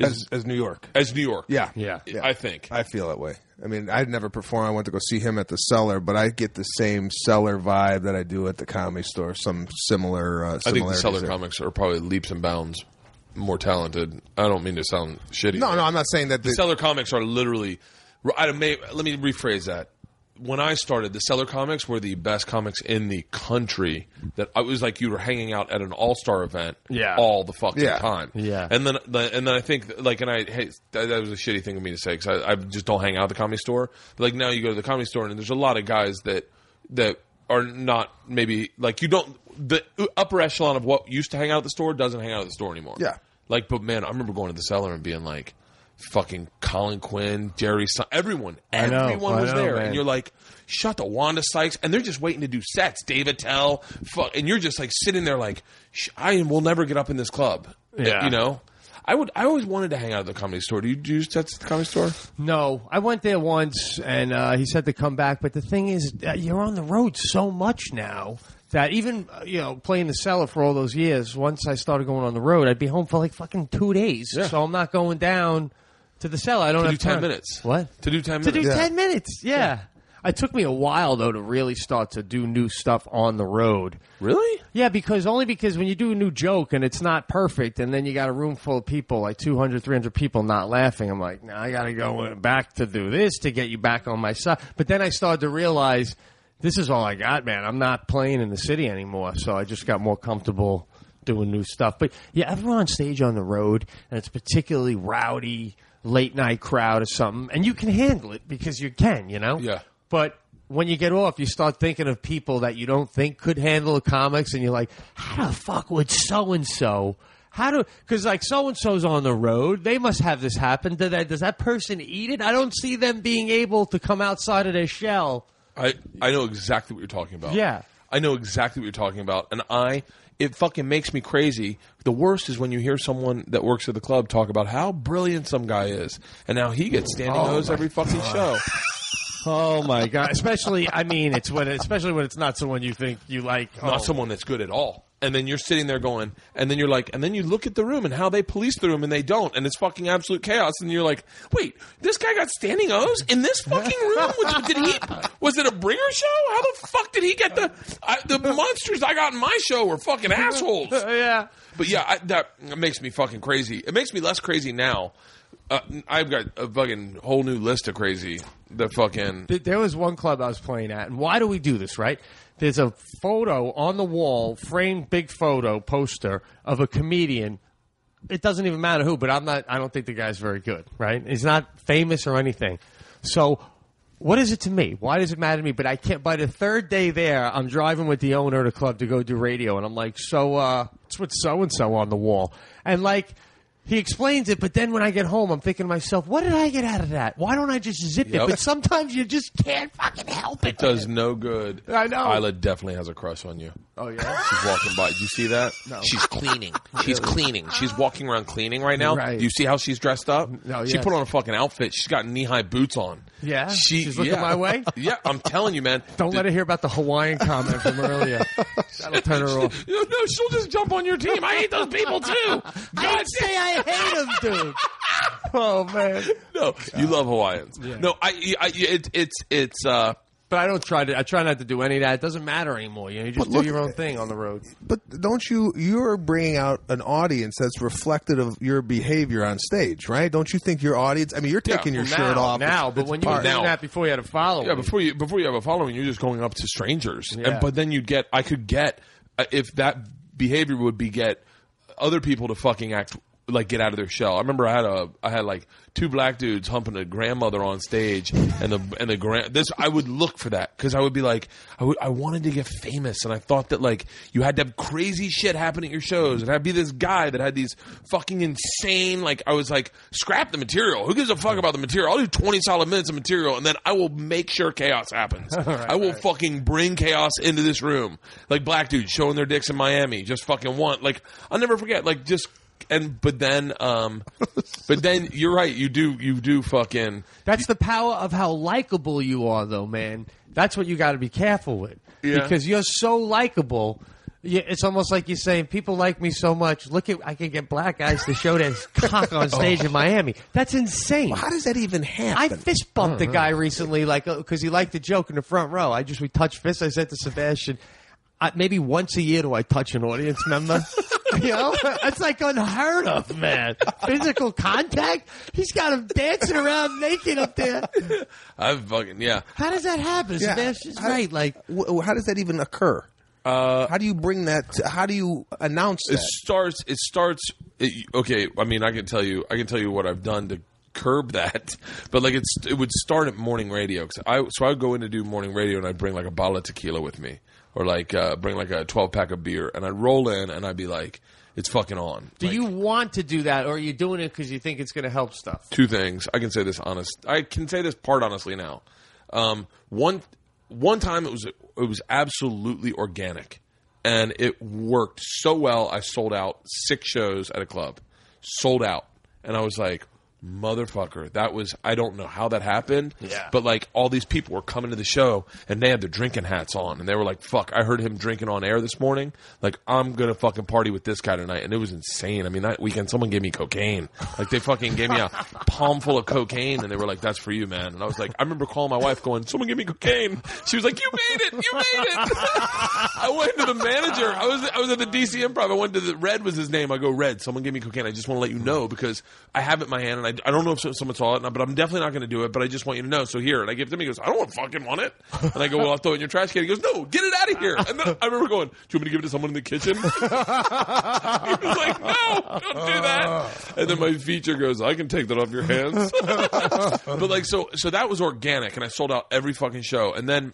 As New York. As New York. Yeah. I think. I feel that way. I mean, I'd never perform. I went to go see him at the Cellar, but I get the same Cellar vibe that I do at the Comedy Store. Some similar. I think the Cellar comics are probably leaps and bounds more talented. I don't mean to sound shitty. No, I'm not saying that. The Cellar comics are literally. Let me rephrase that. When I started, the Cellar comics were the best comics in the country. That it was like you were hanging out at an all-star event all the fucking time. Yeah. And then I think that was a shitty thing of me to say because I just don't hang out at the Comedy Store. But like now you go to the Comedy Store and there's a lot of guys that are not maybe like you don't the upper echelon of what used to hang out at the store doesn't hang out at the store anymore. Yeah. Like, but man, I remember going to the Cellar and being like, fucking Colin Quinn, Jerry, everyone was there, man. And you're like, shut the Wanda Sykes, and they're just waiting to do sets. Dave Attell, and you're just like sitting there like, I will never get up in this club. Yeah, you know. I always wanted to hang out at the Comedy Store. Do you do sets at the Comedy Store? No, I went there once, and he said to come back. But the thing is, you're on the road so much now that even playing the Cellar for all those years. Once I started going on the road, I'd be home for like fucking 2 days. Yeah. So I'm not going down to the Cellar. I don't have time. 10 minutes. What? To do 10 minutes. To do 10 minutes. Yeah. It took me a while though to really start to do new stuff on the road. Really? Yeah, because when you do a new joke and it's not perfect and then you got a room full of people, like 200, 300 people not laughing, I'm like, nah, I got to go back to do this to get you back on my side. But then I started to realize this is all I got, man. I'm not playing in the city anymore, so I just got more comfortable doing new stuff. But yeah, ever on stage on the road and it's particularly rowdy, late night crowd or something, and you can handle it because you can, Yeah. But when you get off, you start thinking of people that you don't think could handle the comics, and you're like, how the fuck would so-and-so? Because like so-and-so's on the road, they must have this happen. Does that person eat it? I don't see them being able to come outside of their shell. I know exactly what you're talking about. Yeah. I know exactly what you're talking about. And it fucking makes me crazy. The worst is when you hear someone that works at the club talk about how brilliant some guy is. And now he gets standing O's every fucking show. Oh my God! Especially when it's not someone you think you like, not someone that's good at all. And then you're sitting there going, and then you're like, and then you look at the room and how they police the room and they don't, and it's fucking absolute chaos. And you're like, wait, this guy got standing O's in this fucking room? Was it a bringer show? How the fuck did he get the monsters I got in my show were fucking assholes? Yeah. But yeah, that makes me fucking crazy. It makes me less crazy now. I've got a fucking whole new list of crazy. There was one club I was playing at, and why do we do this, right? There's a photo on the wall, framed big photo poster of a comedian. It doesn't even matter who, but I don't think the guy's very good, right? He's not famous or anything. So what is it to me? Why does it matter to me? But I can't. By the third day there, I'm driving with the owner of the club to go do radio, and I'm like, what's with so-and-so on the wall? And like, he explains it, but then when I get home, I'm thinking to myself, what did I get out of that? Why don't I just zip it? But sometimes you just can't fucking help it. It does no good. I know. Isla definitely has a crush on you. Oh, yeah? She's walking by. Did you see that? No. She's cleaning. She's cleaning. She's walking around cleaning right now. Right. Do you see how she's dressed up? No, She put on a fucking outfit. She's got knee-high boots on. Yeah? She's looking my way? Yeah, I'm telling you, man. Don't let her hear about the Hawaiian comment from earlier. That'll turn her off. No, she'll just jump on your team. I hate those people, too. I didn't say I hate them, dude. Oh, man. No, you love Hawaiians. Yeah. No, it's But I don't try to. I try not to do any of that. It doesn't matter anymore. You just do your own thing on the road. But don't you're bringing out an audience that's reflective of your behavior on stage, right? Don't you think your audience? I mean, you're taking your shirt off now. But when you were doing that before, you had a following. Yeah, before you have a following, you're just going up to strangers. Yeah. But then I could get if that behavior would get other people to fucking act like get out of their shell. I remember I had like two black dudes humping a grandmother on stage, and I would look for that because I would be like, I wanted to get famous, and I thought that like you had to have crazy shit happen at your shows, and I'd be this guy that had these fucking insane, like I was like, scrap the material. Who gives a fuck about the material? I'll do 20 solid minutes of material, and then I will make sure chaos happens. I will fucking bring chaos into this room, like black dudes showing their dicks in Miami, just fucking I'll never forget, like just. But then you're right. You do fucking. That's the power of how likable you are, though, man. That's what you got to be careful with, because you're so likable Yeah, it's almost like you're saying, people like me so much. Look at, I can get black guys to show their cock on stage in Miami. That's insane. Well, how does that even happen? I fist bumped a guy recently, like, because he liked the joke in the front row. We touched fists. I said to Sebastian, maybe once a year do I touch an audience member. You know, that's like unheard of, man. Physical contact. He's got him dancing around naked up there. I've fucking How does that happen? Yeah. Sebastian's right. Like, how does that even occur? How do you bring that? How do you announce that? It starts. Okay, I mean, I can tell you what I've done to curb that, but like it would start at morning radio. I would go in to do morning radio, and I'd bring like a bottle of tequila with me, or like bring like a 12-pack of beer, and I'd roll in, and I'd be like, it's fucking on. Do you want to do that, or are you doing it because you think it's going to help stuff? Two things. I can say this part honestly now. One time it was absolutely organic, and it worked so well. I sold out 6 shows at a club, sold out, and I was like, motherfucker, that was, I don't know how that happened, but like all these people were coming to the show and they had their drinking hats on and they were like, fuck, I heard him drinking on air this morning, like I'm gonna fucking party with this guy tonight. And it was insane. I mean, that weekend someone gave me cocaine, like they fucking gave me a palm full of cocaine and they were like, that's for you, man. And I was like, I remember calling my wife going, someone give me cocaine. She was like, you made it. I went to the manager. I was at the DC Improv. I went to Red was his name. I go, Red, someone gave me cocaine. I just want to let you know because I have it in my hand and I don't know if someone saw it, but I'm definitely not going to do it, but I just want you to know. So here. And I give it to him. He goes, I don't fucking want it. And I go, well, I'll throw it in your trash can. He goes, no, get it out of here. And then I remember going, do you want me to give it to someone in the kitchen? He was like, no, don't do that. And then my feature goes, I can take that off your hands. But like, so that was organic, and I sold out every fucking show. And I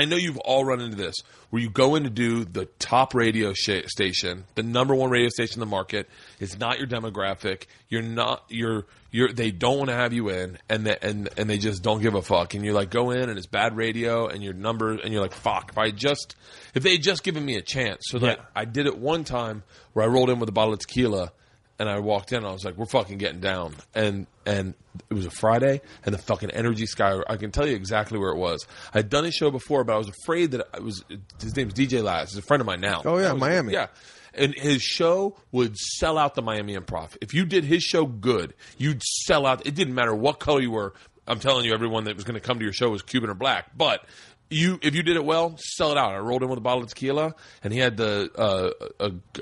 know you've all run into this, where you go in to do the top radio station, the number one radio station in the market. It's not your demographic. They don't want to have you in, and they just don't give a fuck. And you like go in, and it's bad radio, and your number, and you're like, fuck. If they had just given me a chance, so that I did it one time where I rolled in with a bottle of tequila. And I walked in and I was like, we're fucking getting down. And it was a Friday and the fucking Energy Sky, I can tell you exactly where it was. I'd done his show before, but I was afraid that his name's DJ Laz. He's a friend of mine now. Oh, yeah, Miami. Yeah. And his show would sell out the Miami Improv. If you did his show good, you'd sell out. It didn't matter what color you were. I'm telling you, everyone that was going to come to your show was Cuban or black. But if you did it well, sell it out. I rolled in with a bottle of tequila, and he had a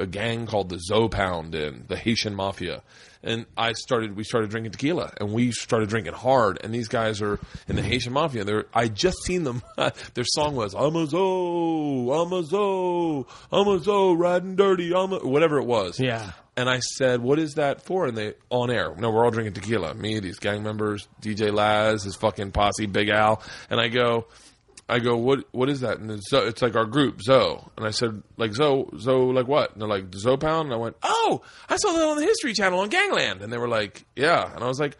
gang called the Zo Pound and the Haitian Mafia. And we started drinking tequila, and we started drinking hard. And these guys are in the Haitian Mafia. I just seen them. Their song was I'm a Zo, riding dirty, whatever it was. Yeah. And I said, what is that for? And they, on air. No, we're all drinking tequila. Me, these gang members, DJ Laz, his fucking posse, Big Al. And I go, what is that? And it's like our group, Zo. And I said, like, Zo, like what? And they're like, Zo Pound? And I went, oh, I saw that on the History Channel on Gangland. And they were like, yeah. And I was like,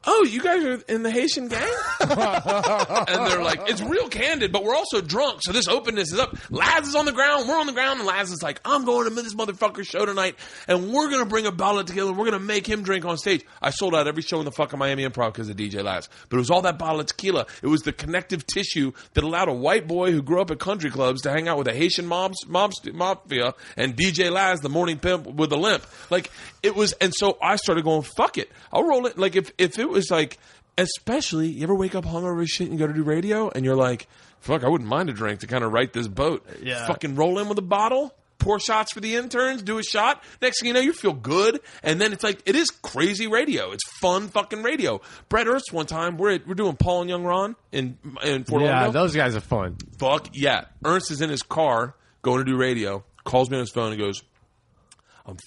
oh, you guys are in the Haitian gang? And they're like, it's real candid, but we're also drunk, so this openness is up. Laz is on the ground, we're on the ground, and Laz is like, I'm going to this motherfucker's show tonight, and we're going to bring a bottle of tequila, and we're going to make him drink on stage. I sold out every show in the fucking Miami Improv because of DJ Laz. But it was all that bottle of tequila. It was the connective tissue that allowed a white boy who grew up at country clubs to hang out with a Haitian mafia and DJ Laz, the morning pimp with a limp. Like, it was, and so I started going, fuck it. I'll roll it. Like, if it was like, especially, you ever wake up hungover as shit and you go to do radio and you're like, fuck, I wouldn't mind a drink to kind of right this boat. Yeah. Fucking roll in with a bottle, pour shots for the interns, do a shot. Next thing you know, you feel good. And then it's like, it is crazy radio. It's fun fucking radio. Brett Ernst one time, we're doing Paul and Young Ron in Fort Lauderdale. Yeah, those guys are fun. Fuck yeah. Ernst is in his car going to do radio, calls me on his phone and goes,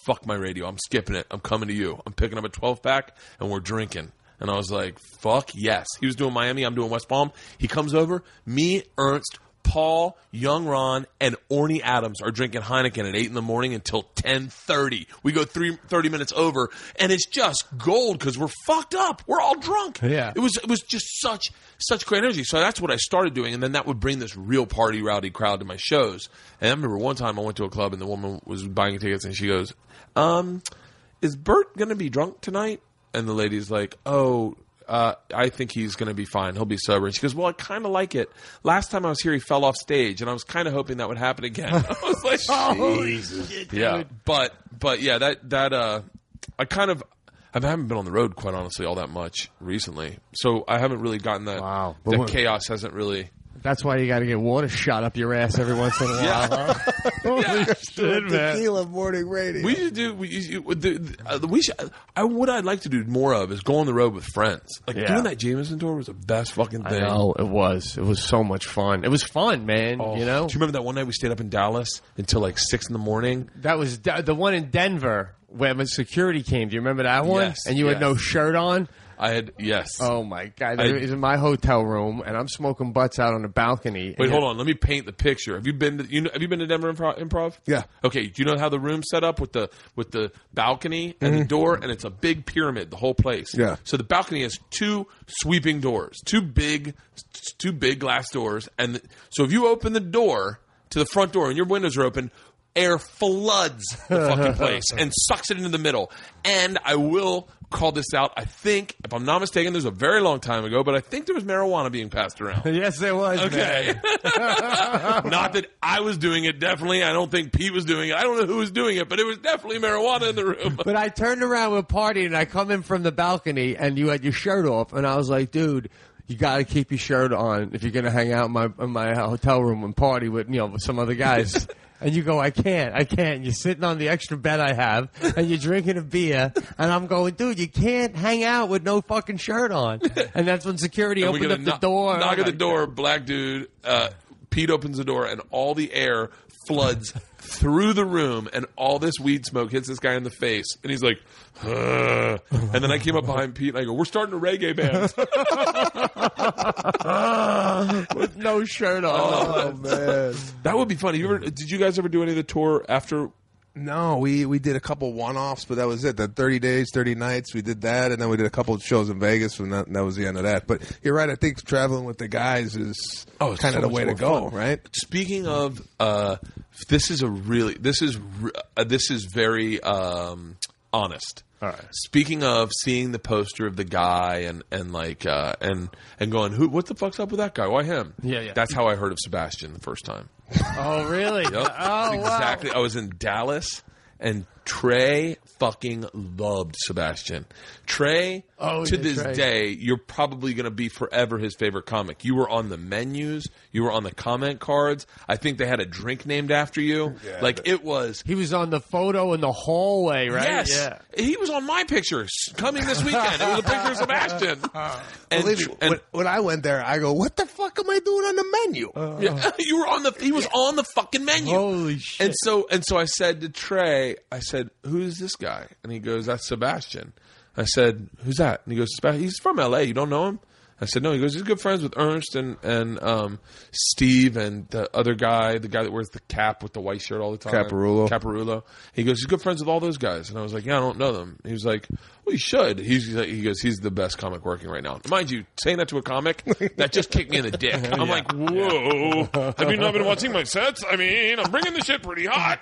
fuck my radio. I'm skipping it. I'm coming to you. I'm picking up a 12-pack and we're drinking. And I was like, fuck yes. He was doing Miami. I'm doing West Palm. He comes over. Me, Ernst, Paul, Young Ron, and Orny Adams are drinking Heineken at 8 in the morning until 10:30. We go 30 minutes over, and it's just gold because we're fucked up. We're all drunk. Yeah. It was just such great energy. So that's what I started doing, and then that would bring this real party, rowdy crowd to my shows. And I remember one time I went to a club, and the woman was buying tickets, and she goes, is Bert going to be drunk tonight? And the lady's like, oh, I think he's going to be fine. He'll be sober. And she goes, well, I kind of like it. Last time I was here, he fell off stage, and I was kind of hoping that would happen again. I was like, Holy shit, dude. yeah. But yeah, I haven't been on the road, quite honestly, all that much recently. So I haven't really gotten that. Wow. That chaos hasn't really. That's why you got to get water shot up your ass every once in a while, huh? Holy shit, man. Tequila morning radio. We should do. What I'd like to do more of is go on the road with friends. Like doing that Jameson tour was the best fucking thing. I know it was. It was so much fun. It was fun, man. You know. Do you remember that one night we stayed up in Dallas until like 6 a.m? That was the one in Denver when security came. Do you remember that one? Yes, And you had no shirt on. I had Oh my god! It was in my hotel room, and I'm smoking butts out on the balcony. Wait, hold on. Let me paint the picture. Have you been to Denver Improv? Yeah. Okay. Do you know how the room's set up with the balcony and the door, and it's a big pyramid, the whole place. Yeah. So the balcony has two sweeping doors, two big glass doors, and so if you open the door to the front door and your windows are open, air floods the fucking place and sucks it into the middle. And I will call this out. I think, if I'm not mistaken, this was a very long time ago, but I think there was marijuana being passed around. Yes, there was. Okay. Not that I was doing it, definitely. I don't think Pete was doing it. I don't know who was doing it, but it was definitely marijuana in the room. But I turned around with a party, and I come in from the balcony, and you had your shirt off, and I was like, dude, you got to keep your shirt on if you're going to hang out in my hotel room and party with some other guys. And you go, I can't. You're sitting on the extra bed I have, and you're drinking a beer, and I'm going, dude, you can't hang out with no fucking shirt on. And that's when security opened up the door. Knock at the door, black dude. Pete opens the door, and all the air floods through the room, and all this weed smoke hits this guy in the face, and he's like, and then I came up behind Pete, and I go, we're starting a reggae band. With no shirt on. Oh, man. That would be funny. Did you guys ever do any of the tour after? No, we did a couple one-offs, but that was it. The 30 days, 30 nights, we did that, and then we did a couple of shows in Vegas, and that was the end of that. But you're right, I think traveling with the guys is kind of the way to go, right? Speaking of, this is very honest. All right. Speaking of seeing the poster of the guy and going, what the fuck's up with that guy? Why him? Yeah. That's how I heard of Sebastian the first time. Oh, really? Yep. Oh, Exactly. wow. I was in Dallas, and Trey fucking loved Sebastian. Trey, to this day, you're probably going to be forever his favorite comic. You were on the menus. You were on the comment cards. I think they had a drink named after you. Yeah, it was... He was on the photo in the hallway, right? Yes. Yeah. He was on my pictures coming this weekend. It was a picture of Sebastian. And when I went there, I go, what the fuck am I doing on the menu? You were on he was on the fucking menu. Holy shit. And so I said to Trey, who's this guy? And he goes, that's Sebastian. I said, who's that? And he goes, he's from L.A. You don't know him? I said, no. He goes, he's good friends with Ernst and Steve and the other guy, the guy that wears the cap with the white shirt all the time. Caparulo. He goes, he's good friends with all those guys. And I was like, yeah, I don't know them. He was like, well, you should. He goes, he's the best comic working right now. Mind you, saying that to a comic, that just kicked me in the dick. I'm like, whoa. Have you not been watching my sets? I mean, I'm bringing the shit pretty hot.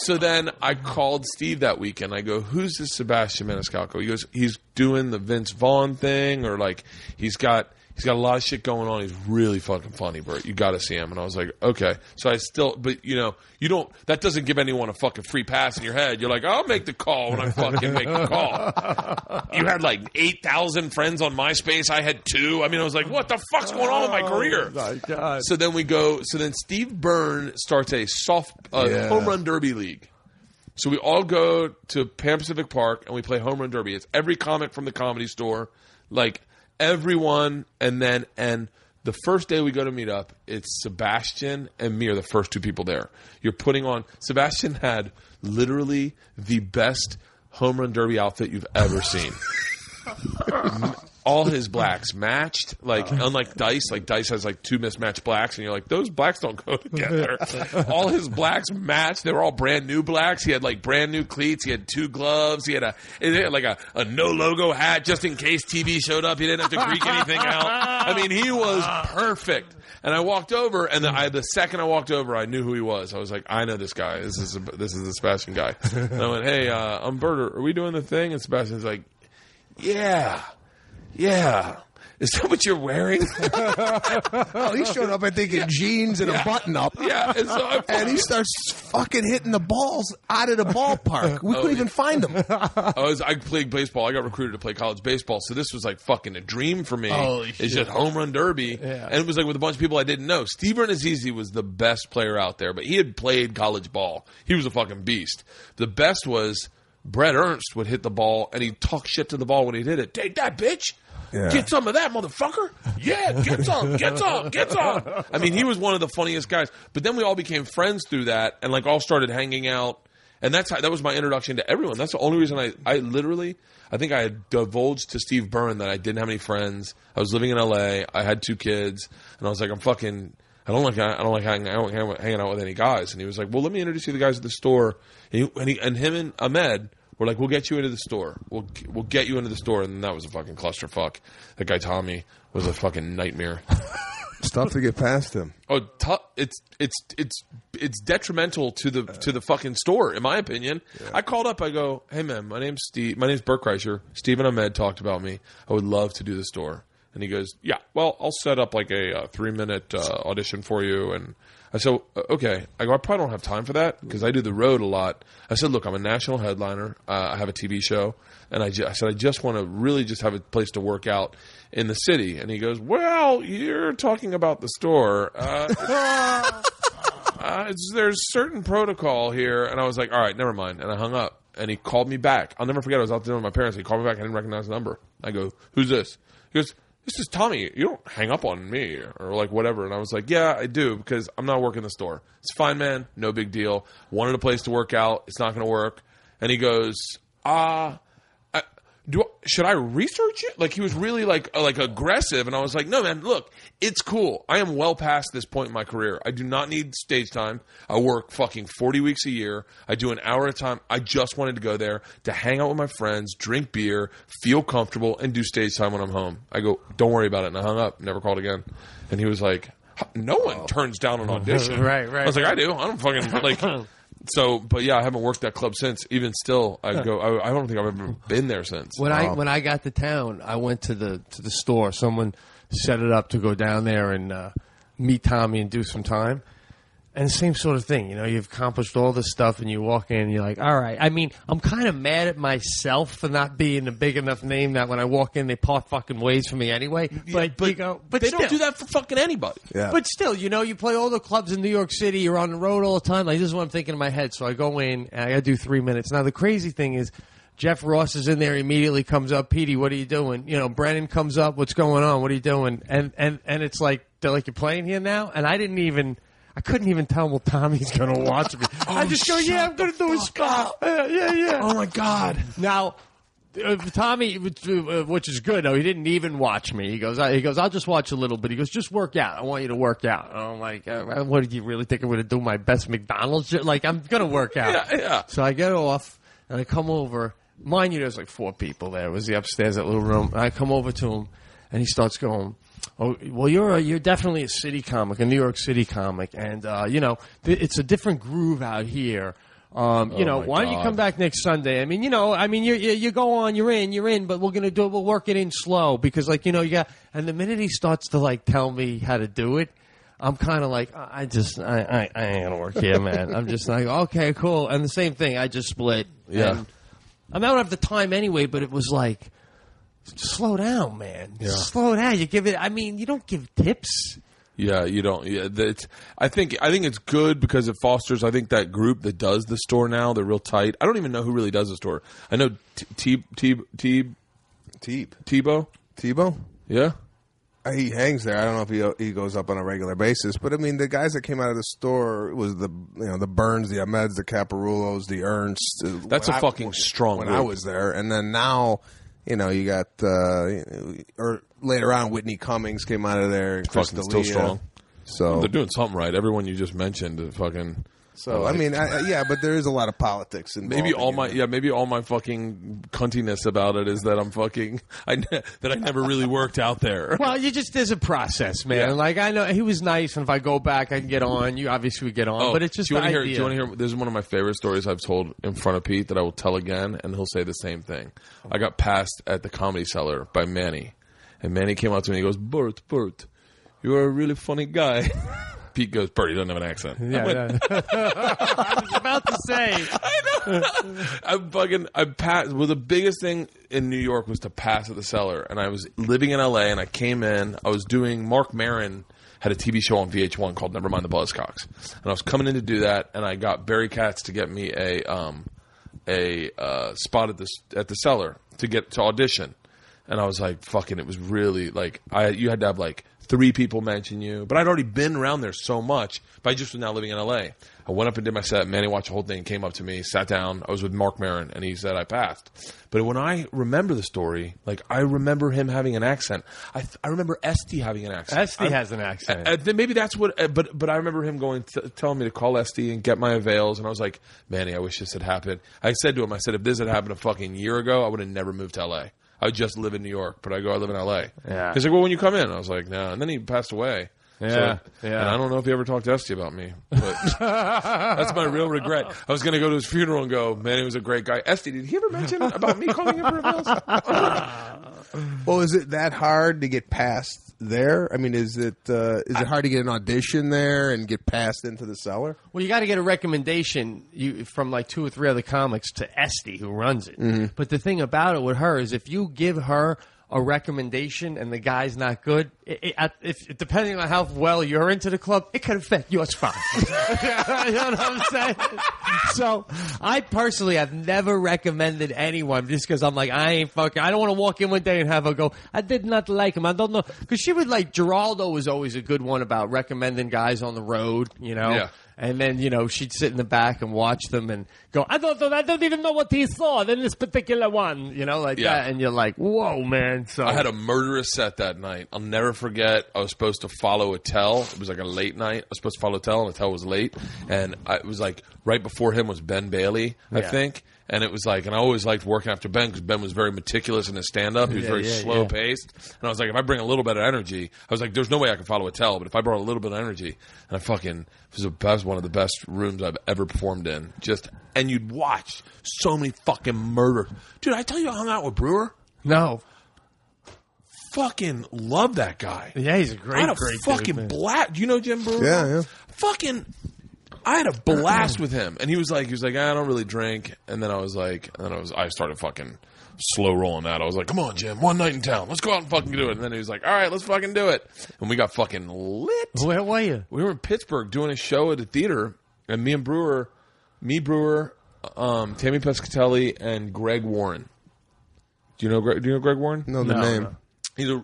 So then I called Steve that weekend. I go, who's this Sebastian Maniscalco? He goes, he's doing the Vince Vaughn thing, or he's got a lot of shit going on. He's really fucking funny, Bert. You got to see him. And I was like, okay. So but you don't, that doesn't give anyone a fucking free pass in your head. You're like, I'll make the call when I fucking make the call. You had 8,000 friends on MySpace. I had 2. I mean, I was like, what the fuck's going on with my career? Oh, my God. So then Steve Byrne starts a home run derby league. So we all go to Pan Pacific Park and we play home run derby. It's every comic from the Comedy Store, everyone, and the first day we go to meet up, it's Sebastian and me are the first 2 people there. You're putting on... Sebastian had literally the best home run derby outfit you've ever seen. All his blacks matched, unlike Dice. Dice has 2 mismatched blacks, and you're like, those blacks don't go together. All his blacks matched. They were all brand new blacks. He had brand new cleats. He had 2 gloves. He had a no logo hat just in case TV showed up. He didn't have to creak anything out. I mean, he was perfect. And I walked over, and the second I walked over, I knew who he was. I was like, I know this guy. This is the Sebastian guy. And I went, hey, I'm Bert. Are we doing the thing? And Sebastian's like, Yeah. Is that what you're wearing? Oh, he showed up, I think, in jeans and a button-up. Yeah. And he starts fucking hitting the balls out of the ballpark. We couldn't even find him. I played baseball. I got recruited to play college baseball, so this was like fucking a dream for me. Holy it's shit. just home run derby. Yeah. And it was like with a bunch of people I didn't know. Steve Bernazizi was the best player out there, but he had played college ball. He was a fucking beast. The best was Brett Ernst would hit the ball, and he'd talk shit to the ball when he'd hit it. Take that, bitch. Yeah. Get some of that, motherfucker. Yeah, get some. I mean, he was one of the funniest guys. But then we all became friends through that and like all started hanging out. And that was my introduction to everyone. That's the only reason I think I had divulged to Steve Byrne that I didn't have any friends. I was living in LA. I had 2 kids. And I was like, I don't like hanging out with any guys. And he was like, well, let me introduce you to the guys at the store. And him and Ahmed were like, we'll get you into the store. We'll get you into the store. And that was a fucking clusterfuck. That guy Tommy was a fucking nightmare. It's tough to get past him. Oh, it's detrimental to the fucking store, in my opinion. Yeah. I called up. I go, hey man, my name's Bert Kreischer. Steve and Ahmed talked about me. I would love to do the store. And he goes, yeah, well, I'll set up like a 3-minute audition for you. And I said, okay. I go, I probably don't have time for that because I do the road a lot. I said, look, I'm a national headliner. I have a TV show. And I said, I just want to really just have a place to work out in the city. And he goes, well, you're talking about the store. There's certain protocol here. And I was like, all right, never mind. And I hung up. And he called me back. I'll never forget. I was out there with my parents. He called me back. I didn't recognize the number. I go, who's this? He goes, this is Tommy. You don't hang up on me or like whatever. And I was like, yeah, I do because I'm not working the store. It's fine, man. No big deal. Wanted a place to work out. It's not going to work. And he goes, should I research it? Like he was really like aggressive. And I was like, no, man, look, it's cool. I am well past this point in my career. I do not need stage time. I work fucking 40 weeks a year. I do an hour at a time. I just wanted to go there to hang out with my friends, drink beer, feel comfortable, and do stage time when I'm home. I go, don't worry about it. And I hung up, never called again. And he was like, no one turns down an audition. Right. I was like, I do. I don't fucking like... So, but yeah, I haven't worked that club since. Even still, I don't think I've ever been there since. When I got to town, I went to the store. Someone set it up to go down there and meet Tommy and do some time. And same sort of thing, you've accomplished all this stuff and you walk in and you're like, all right. I mean, I'm kind of mad at myself for not being a big enough name that when I walk in, they part fucking ways for me anyway. But they don't do that for fucking anybody. Yeah. But still, you play all the clubs in New York City. You're on the road all the time. Like, this is what I'm thinking in my head. So I go in and I got to do 3 minutes. Now, the crazy thing is, Jeff Ross is in there, immediately comes up, Petey, what are you doing? Brennan comes up, what's going on? What are you doing? And it's like, they're like, you're playing here now? And I couldn't even tell, well, Tommy's going to watch me. I just go, yeah, I'm going to do a spot. Yeah. Oh, my God. Now, Tommy, which is good, though, he didn't even watch me. He goes, I'll just watch a little bit. He goes, just work out. I want you to work out. And I'm like, what, did you really think I'm going to do my best McDonald's shit? Like, I'm going to work out. Yeah. So I get off, and I come over. Mind you, there's like 4 people there. It was the upstairs, that little room. And I come over to him, and he starts going, oh, well, you're definitely a city comic, a New York City comic, and it's a different groove out here. Why don't you come back next Sunday? I mean, you go on, you're in, but we'll work it in slow because, like, you got. And the minute he starts to like tell me how to do it, I'm kind of like, I ain't gonna work here, man. I'm just like, okay, cool. And the same thing, I just split. Yeah. And I don't have the time anyway, but it was like, slow down, man. Yeah. Slow down. You don't give tips. Yeah, you don't. Yeah, I think it's good because it fosters. I think that group that does the store now, they're real tight. I don't even know who really does the store. I know Tebow. Yeah, he hangs there. I don't know if he goes up on a regular basis, but I mean, the guys that came out of the store was the Burns, the Ahmeds, the Caparulos, the Ernst. That's a fucking strong when group. I was there, and then now. You got or later on, Whitney Cummings came out of there. And Chris fucking still strong. So they're doing something right. Everyone you just mentioned, fucking So I mean, but there is a lot of politics involved. Maybe all my fucking cuntiness about it is that I'm fucking that I never really worked out there. Well, there's a process, man. Yeah. Like I know he was nice, and if I go back, I can get on. You obviously would get on, but it's just do you the wanna idea. do you want to hear? This is one of my favorite stories I've told in front of Pete that I will tell again, and he'll say the same thing. I got passed at the Comedy Cellar by Manny, and Manny came up to me and he goes, "Bert, you're a really funny guy." Pete goes, "Bert, he doesn't have an accent." I was about to say. I passed. Well, the biggest thing in New York was to pass at the Cellar, and I was living in LA, and I came in. I was doing Mark Maron had a TV show on VH1 called Nevermind the Buzzcocks, and I was coming in to do that, and I got Barry Katz to get me a spot at the Cellar to audition, and I was like, fucking, it was really like you had to have like 3 people mention you. But I'd already been around there so much, but I just was now living in L.A. I went up and did my set. Manny watched the whole thing, came up to me, sat down. I was with Mark Maron, and he said I passed. But when I remember the story, like I remember him having an accent. I remember Esty having an accent. Esty has an accent. Then maybe that's what. But I remember him telling me to call Esty and get my avails, and I was like, Manny, I wish this had happened. I said to him, I said, if this had happened a fucking year ago, I would have never moved to L.A. I would just live in New York, but I live in L.A. Yeah. He's like, well, when you come in, I was like, no. And then he passed away. Yeah, And I don't know if he ever talked to Esty about me, but that's my real regret. I was going to go to his funeral and go, man, he was a great guy. Esty, did he ever mention about me calling him for avails? Well, is it that hard to get past there? I mean, is it hard to get an audition there and get passed into the Cellar? Well, you got to get a recommendation from like 2 or 3 other comics to Esty, who runs it. Mm-hmm. But the thing about it with her is if you give her a recommendation and the guy's not good, depending on how well you're into the club, it could affect your spot. You know what I'm saying? So I personally have never recommended anyone just because I'm like, I don't want to walk in one day and have her go, I did not like him. I don't know. Because she would like, Geraldo was always a good one about recommending guys on the road, you know? Yeah. And then, she'd sit in the back and watch them and go, I don't even know what he saw in this particular one, that. And you're like, whoa, man. So I had a murderous set that night. I'll never forget. I was supposed to follow Attell. It was like a late night. I was supposed to follow Attell, and Attell was late. And it was like right before him was Ben Bailey, I think. And it was like, and I always liked working after Ben because Ben was very meticulous in his stand-up. He was very slow-paced. And I was like, if I bring a little bit of energy, I was like, there's no way I can follow Attell, but if I brought a little bit of energy, and it was one of the best rooms I've ever performed in. And you'd watch so many fucking murders. Dude, I tell you I hung out with Brewer? No. Fucking love that guy. Yeah, he's a great, I had a great fucking dude, blast. Do you know Jim Brewer? Yeah. Fucking... I had a blast with him, and he was like, I don't really drink, and then I started fucking slow rolling that. I was like, come on, Jim, one night in town, let's go out and fucking do it. And then he was like, all right, let's fucking do it, and we got fucking lit. Where were you? We were in Pittsburgh doing a show at the theater, and Brewer, Tammy Pescatelli, and Greg Warren. Do you know Greg Warren? No, the name. No.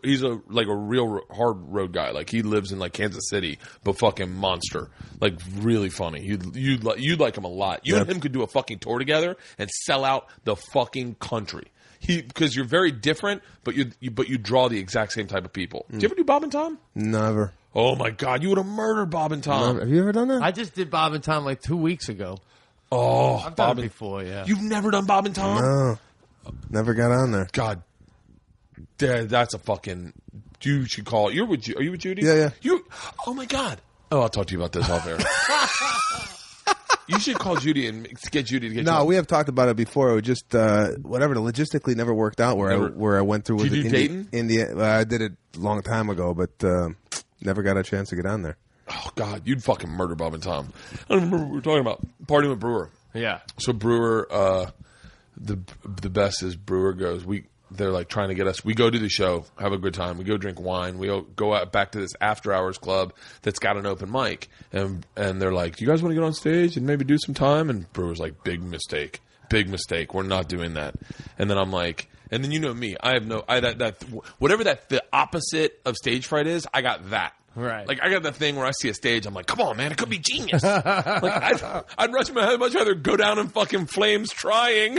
He's a real hard road guy. Like he lives in like Kansas City, but fucking monster. Like really funny. You'd like him a lot. You and him could do a fucking tour together and sell out the fucking country. Because you're very different, but you draw the exact same type of people. Did you ever do Bob and Tom? Never. Oh my God, you would have murdered Bob and Tom. Have you ever done that? I just did Bob and Tom like 2 weeks ago. Oh, I've done it before. Yeah. You've never done Bob and Tom? No. Never got on there. God. That's a fucking. You should call. Are you with Judy? Yeah. Oh my God. Oh, I'll talk to you about this off air. You should call Judy and get Judy to get. No, we have talked about it before. It was just whatever. Logistically, never worked out. Where I went through with Did you do Dayton? India. I did it a long time ago, but never got a chance to get on there. Oh God, you'd fucking murder Bob and Tom. I don't remember we were talking about partying with Brewer. Yeah. So Brewer, the best is Brewer goes. They're like trying to get us. We go to the show, have a good time. We go drink wine. We go out back to this after hours club that's got an open mic, and they're like, "Do you guys want to get on stage and maybe do some time?" And Brewer's like, "Big mistake. We're not doing that." And then I'm like, and then you know me, whatever the opposite of stage fright is, I got that. Right. Like, I got the thing where I see a stage, I'm like, come on, man, it could be genius. Like, I'd much rather go down in fucking flames trying.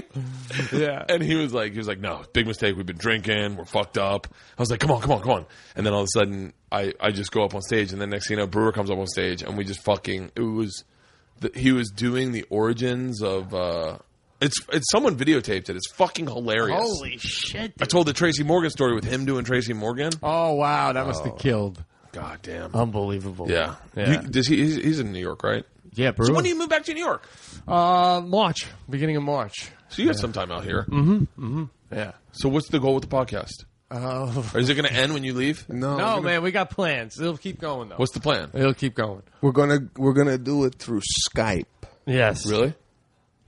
Yeah. And he was like, no, big mistake. We've been drinking. We're fucked up. I was like, come on. And then all of a sudden, I just go up on stage, and then next thing you know, Brewer comes up on stage, and we just fucking, it he was doing the origins of. It's someone videotaped it. It's fucking hilarious. Holy shit! I told the Tracy Morgan story with him doing Tracy Morgan. Oh wow, that must have killed. God damn. Unbelievable. Yeah. Yeah. He's in New York, right? Yeah, bro. So when do you move back to New York? March, beginning of March. So you have some time out here. Yeah. So what's the goal with the podcast? Or is it going to end when you leave? No, man, we got plans. It'll keep going though. What's the plan? It'll keep going. We're gonna do it through Skype. Yes. Really?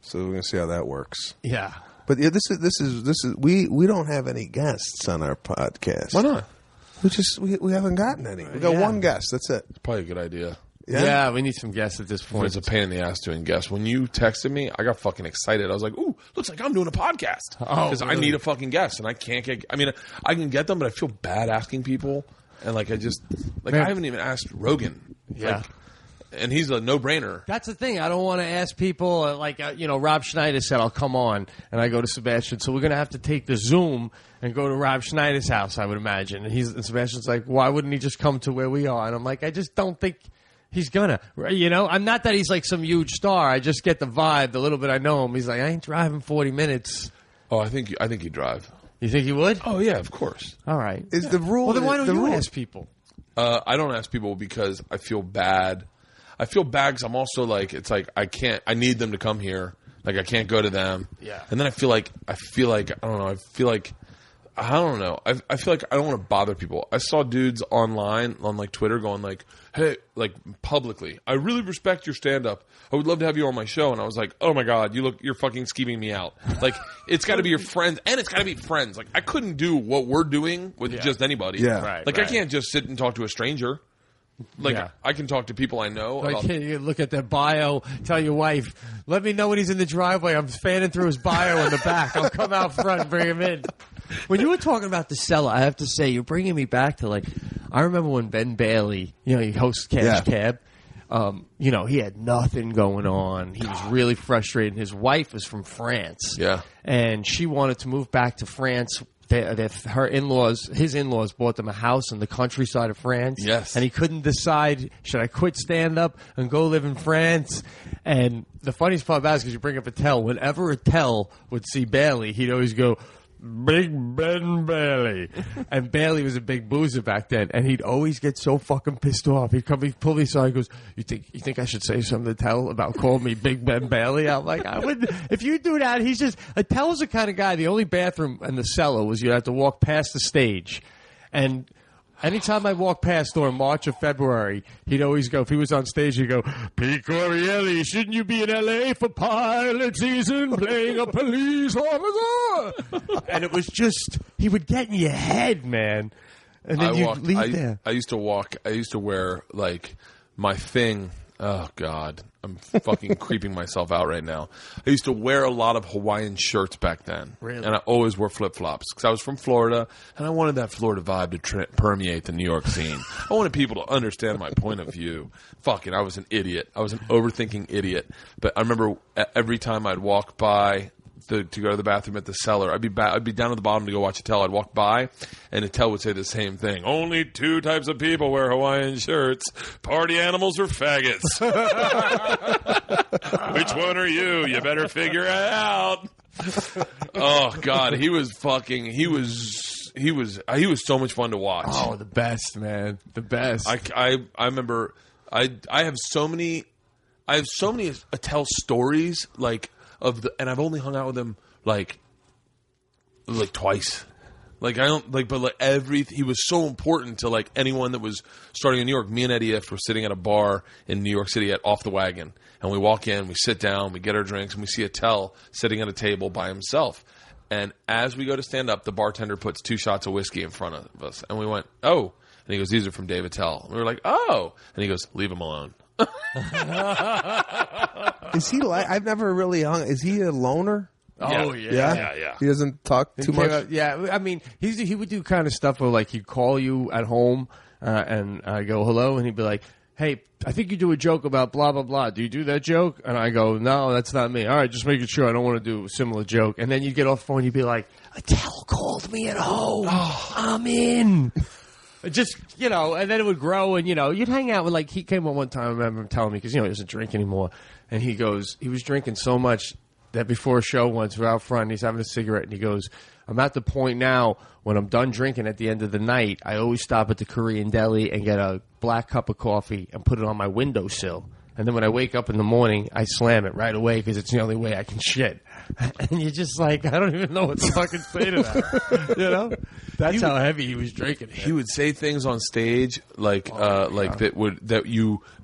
So we're gonna see how that works. Yeah. But yeah, this is we don't have any guests on our podcast. Why not? We haven't gotten any. We got one guest. That's it. It's probably a good idea. Yeah, we need some guests at this point. It's a pain in the ass doing guests. When you texted me, I got fucking excited. I was like, ooh, looks like I'm doing a podcast. Because I need a fucking guest, and I can't get... I mean, I can get them, but I feel bad asking people. And, like, I haven't even asked Rogan. Yeah. Like, and he's a no-brainer. That's the thing. I don't want to ask people, Rob Schneider said, I'll come on, and I go to Sebastian. So we're going to have to take the Zoom and go to Rob Schneider's house, I would imagine. And Sebastian's like, why wouldn't he just come to where we are? And I'm like, I just don't think... He's gonna, I'm not that he's like some huge star. I just get the vibe. The little bit I know him, he's like, I ain't driving 40 minutes. Oh, I think you drive. You think he would? Oh yeah, of course. All right. Is the rule? Well, then why don't you ask people? I don't ask people because I feel bad. I feel bad because I'm also like, it's like I need them to come here. Like I can't go to them. Yeah. And then I feel like I don't know. I feel like I don't know. I feel like I don't want to bother people. I saw dudes online on like Twitter going like, hey, like publicly, I really respect your stand-up. I would love to have you on my show. And I was like, oh my God, you're fucking scheming me out. Like it's got to be your friends, and it's got to be friends. Like I couldn't do what we're doing with just anybody. Yeah. Right, like I can't just sit and talk to a stranger. Like I can talk to people I know. Like you look at their bio, tell your wife, let me know when he's in the driveway. I'm fanning through his bio in the back. I'll come out front and bring him in. When you were talking about the cellar, I have to say, you're bringing me back to I remember when Ben Bailey, he hosts Cash Cab. He had nothing going on. He was really frustrated. His wife was from France. Yeah. And she wanted to move back to France. His in-laws bought them a house in the countryside of France. Yes. And he couldn't decide, should I quit stand-up and go live in France? And the funniest part about it is because you bring up Attell. Whenever Attell would see Bailey, he'd always go, Big Ben Bailey. And Bailey was a big boozer back then, and he'd always get so fucking pissed off. He'd pull me aside, he goes, you think I should say something to Attell about calling me Big Ben Bailey? I'm like, I wouldn't. If you do that, Attell's the kind of guy, the only bathroom in the cellar was you'd have to walk past the stage. And anytime I walk past during March or February, he'd always go, if he was on stage, he'd go, Pete Correale, shouldn't you be in L.A. for pilot season playing a police officer? And it was just, he would get in your head, man. And then you'd leave there. I used to wear, like, my thing. Oh, God. I'm fucking creeping myself out right now. I used to wear a lot of Hawaiian shirts back then. Really? And I always wore flip-flops because I was from Florida, and I wanted that Florida vibe to permeate the New York scene. I wanted people to understand my point of view. Fucking, I was an idiot. I was an overthinking idiot. But I remember every time I'd walk by to go to the bathroom at the cellar, I'd be down at the bottom to go watch Attell. I'd walk by, and Attell would say the same thing. Only two types of people wear Hawaiian shirts: party animals or faggots. Which one are you? You better figure it out. Oh God, he was so much fun to watch. Oh, the best, man, the best. I remember I have so many Attell stories and I've only hung out with him like twice. Like I don't like, but like he was so important to like anyone that was starting in New York. Me and Eddie Ift were sitting at a bar in New York City at Off the Wagon, and we walk in, we sit down, we get our drinks, and we see Attell sitting at a table by himself. And as we go to stand up, the bartender puts 2 shots of whiskey in front of us, and we went, "Oh," and he goes, "These are from Dave Attell." And we were like, "Oh," and he goes, "Leave him alone." Is he I've never really hung. Is he a loner? Oh yeah. He doesn't talk too much. Yeah, I mean, he would do kind of stuff where like he'd call you at home and I go hello, and he'd be like, "Hey, I think you do a joke about blah blah blah. Do you do that joke?" And I go, "No, that's not me." All right, just making sure. I don't want to do a similar joke. And then you get off the phone, you'd be like, "Attell called me at home. I'm in." Just, and then it would grow, and, you'd hang out with, like, he came on one time, I remember him telling me, because, he doesn't drink anymore, and he was drinking so much that before a show once, we're out front, he's having a cigarette, and he goes, I'm at the point now, when I'm done drinking at the end of the night, I always stop at the Korean deli and get a black cup of coffee and put it on my windowsill. And then when I wake up in the morning, I slam it right away because it's the only way I can shit. And you're just like, I don't even know what to fucking say to that. That's how heavy he was drinking. He would say things on stage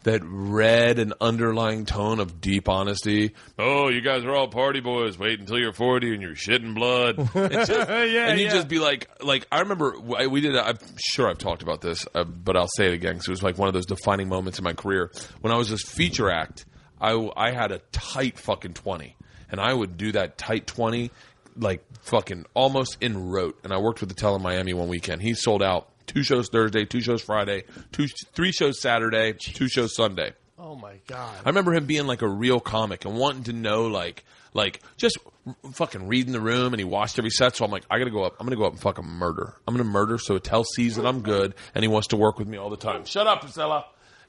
that read an underlying tone of deep honesty. Oh, you guys are all party boys. Wait until you're 40 and you're shitting blood. And you'd just be like I remember we did. I'm sure I've talked about this, but I'll say it again because it was like one of those defining moments in my career when I was this feature act. I had a tight fucking 20, and I would do that tight 20 like fucking almost in rote. And I worked with the Tell in Miami one weekend. He sold out 2 shows Thursday, 2 shows Friday, 3 shows Saturday, 2 shows Sunday. Oh my God. I remember him being like a real comic and wanting to know like just fucking reading the room, and he watched every set. So I'm like, I'm going to go up and fucking murder. I'm going to murder so Attell sees that I'm good and he wants to work with me all the time. Shut up, Priscilla.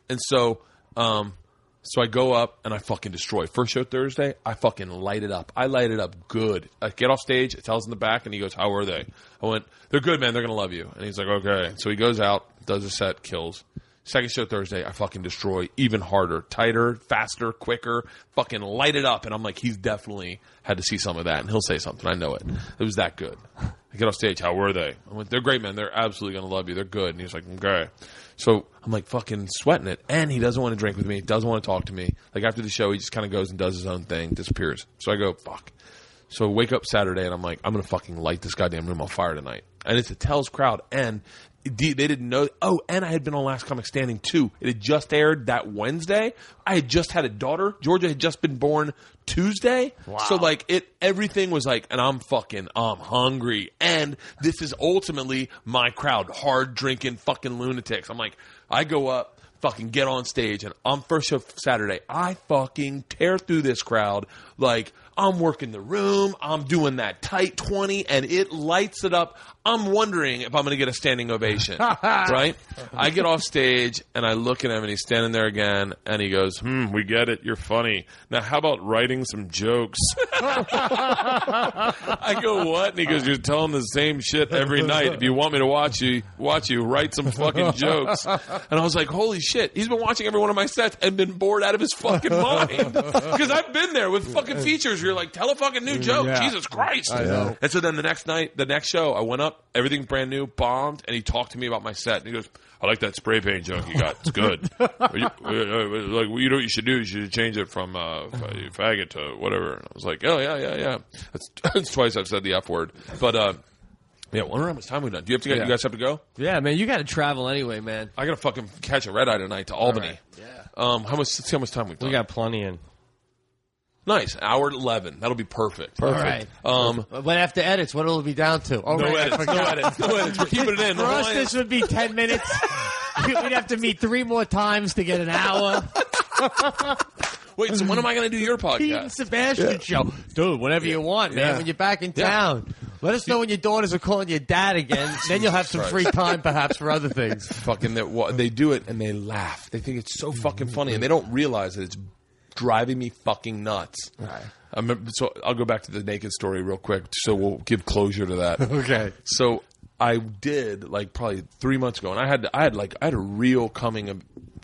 And so I go up and I fucking destroy. First show Thursday, I fucking light it up. I light it up good. I get off stage, Attell's in the back, and he goes, how are they? I went, they're good, man. They're going to love you. And he's like, okay. So he goes out, does a set, kills. Second show Thursday, I fucking destroy even harder, tighter, faster, quicker, fucking light it up. And I'm like, he's definitely had to see some of that. And he'll say something. I know it. It was that good. I get off stage, how were they? I went, they're great, man. They're absolutely going to love you. They're good. And he's like, okay. So I'm like fucking sweating it. And he doesn't want to drink with me. Doesn't want to talk to me. Like after the show, he just kind of goes and does his own thing, disappears. So I go, fuck. So I wake up Saturday and I'm like, I'm going to fucking light this goddamn room on fire tonight. And it's Attell's crowd. And they didn't know. Oh, and I had been on Last Comic Standing too. It had just aired that Wednesday. I had just had a daughter. Georgia had just been born Tuesday. Wow. So like everything was like, and I'm hungry. And this is ultimately my crowd, hard drinking fucking lunatics. I'm like, I go up, fucking get on stage, and on first show Saturday, I fucking tear through this crowd. Like I'm working the room, I'm doing that tight 20, and it lights it up. I'm wondering if I'm going to get a standing ovation, right? I get off stage, and I look at him, and he's standing there again, and he goes, we get it, you're funny. Now, how about writing some jokes? I go, what? And he goes, you're telling the same shit every night. If you want me to watch you, write some fucking jokes. And I was like, holy shit, he's been watching every one of my sets and been bored out of his fucking mind. Because I've been there with fucking features where you're like, tell a fucking new joke. Yeah. Jesus Christ. I know. And so then the next show, I went up, everything brand new, bombed, and he talked to me about my set. And he goes, I like that spray paint joke you got. It's good. You know what you should do? You should change it from faggot to whatever. And I was like, oh, yeah. That's twice I've said the F word. But, yeah, I wonder how much time we've done. Do you guys have to go? Yeah, man, you got to travel anyway, man. I got to fucking catch a red eye tonight to Albany. Right. Yeah. Let's see how much time we've done. We got plenty in. Nice. Hour 11. That'll be perfect. Perfect. All right. But after edits, what will it be down to? No edits. We're keeping it in. For us, this would be 10 minutes. We'd have to meet 3 more times to get an hour. Wait, so when am I going to do your podcast? Pete and Sebastian show. Dude, whenever you want, man. When you're back in town. Let us know when your daughters are calling you dad again. Then you'll have some free time, perhaps, for other things. Fucking, they do it and they laugh. They think it's so fucking funny, and they don't realize that it's driving me fucking nuts. Right. So I'll go back to the naked story real quick, so we'll give closure to that. Okay. So I did probably 3 months ago, and I had a real come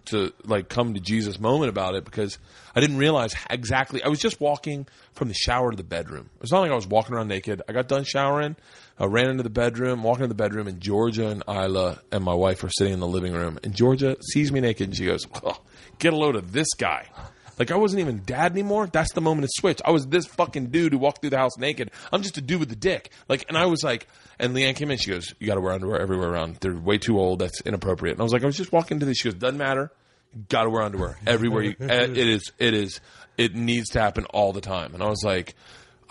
to Jesus moment about it, because I didn't realize exactly. I was just walking from the shower to the bedroom. It's not like I was walking around naked. I got done showering, I ran into the bedroom, walking into the bedroom, and Georgia and Isla and my wife were sitting in the living room, and Georgia sees me naked, and she goes, oh, get a load of this guy. Like, I wasn't even dad anymore. That's the moment it switched. I was this fucking dude who walked through the house naked. I'm just a dude with a dick. And I was like, and Leanne came in. She goes, you got to wear underwear everywhere around. They're way too old. That's inappropriate. And I was like, I was just walking into this. She goes, doesn't matter. You got to wear underwear everywhere. It needs to happen all the time. And I was like,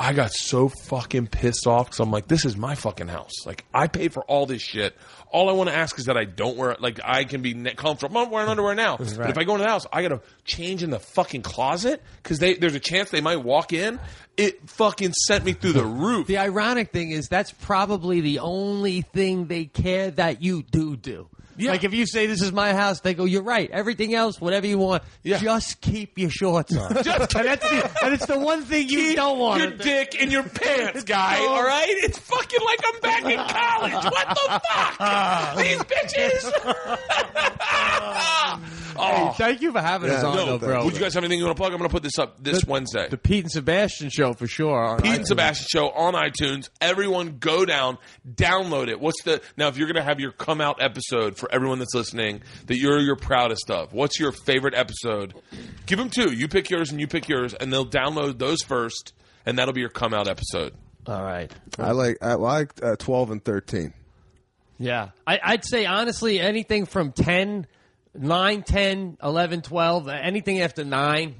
I got so fucking pissed off, because I'm like, this is my fucking house. Like, I pay for all this shit. All I want to ask is that I don't wear it. Like, I can be comfortable. I'm not wearing underwear now. Right. But if I go into the house, I got to change in the fucking closet, because there's a chance they might walk in. It fucking sent me through the roof. The ironic thing is that's probably the only thing they care that you do. Yeah. Like if you say this is my house, they go, you're right. Everything else, whatever you want, just keep your shorts on. and it's the one thing you don't want. Your dick in your pants, guy. All right? It's fucking like I'm back in college. What the fuck? These bitches. Hey, thank you for having us on, though, bro. Would you guys have anything you want to plug? I'm going to put this up this Wednesday. The Pete and Sebastian Show for sure. Pete and Sebastian Show on iTunes. Everyone go down, download it. Now, if you're going to have your come out episode for everyone that's listening that you're proudest of, what's your favorite episode? Give them two. You pick yours and you pick yours, and they'll download those first, and that'll be your come out episode. All right. I like 12 and 13. Yeah. I'd say, honestly, anything from 10, 9, 10, 11, 12, anything after 9,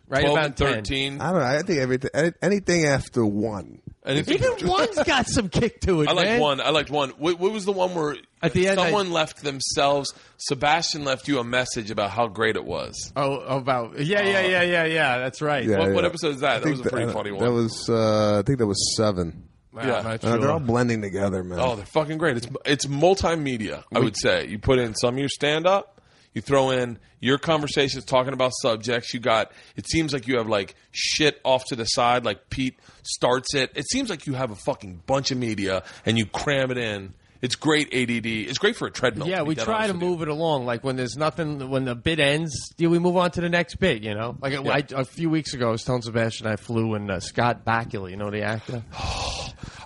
right 12 about and 13. 10. I don't know. I think anything after 1. Anything Even 1's got some kick to it, I man. liked one. What was the one where at the end, someone left themselves? Sebastian left you a message about how great it was. Oh, about yeah. That's right. Yeah. What episode is that? That was a pretty funny one. That was I think that was 7. Yeah. They're all blending together, man. Oh, they're fucking great. It's multimedia, I would say. You put in some of your stand-up. You throw in your conversations talking about subjects. It seems like you have like shit off to the side, like Pete starts it. It seems like you have a fucking bunch of media and you cram it in. It's great ADD. It's great for a treadmill. Yeah, we try to move it along. Like when there's nothing, when the bit ends, we move on to the next bit, you know? Like a few weeks ago, I was telling Sebastian I flew in Scott Bakula, you know the actor?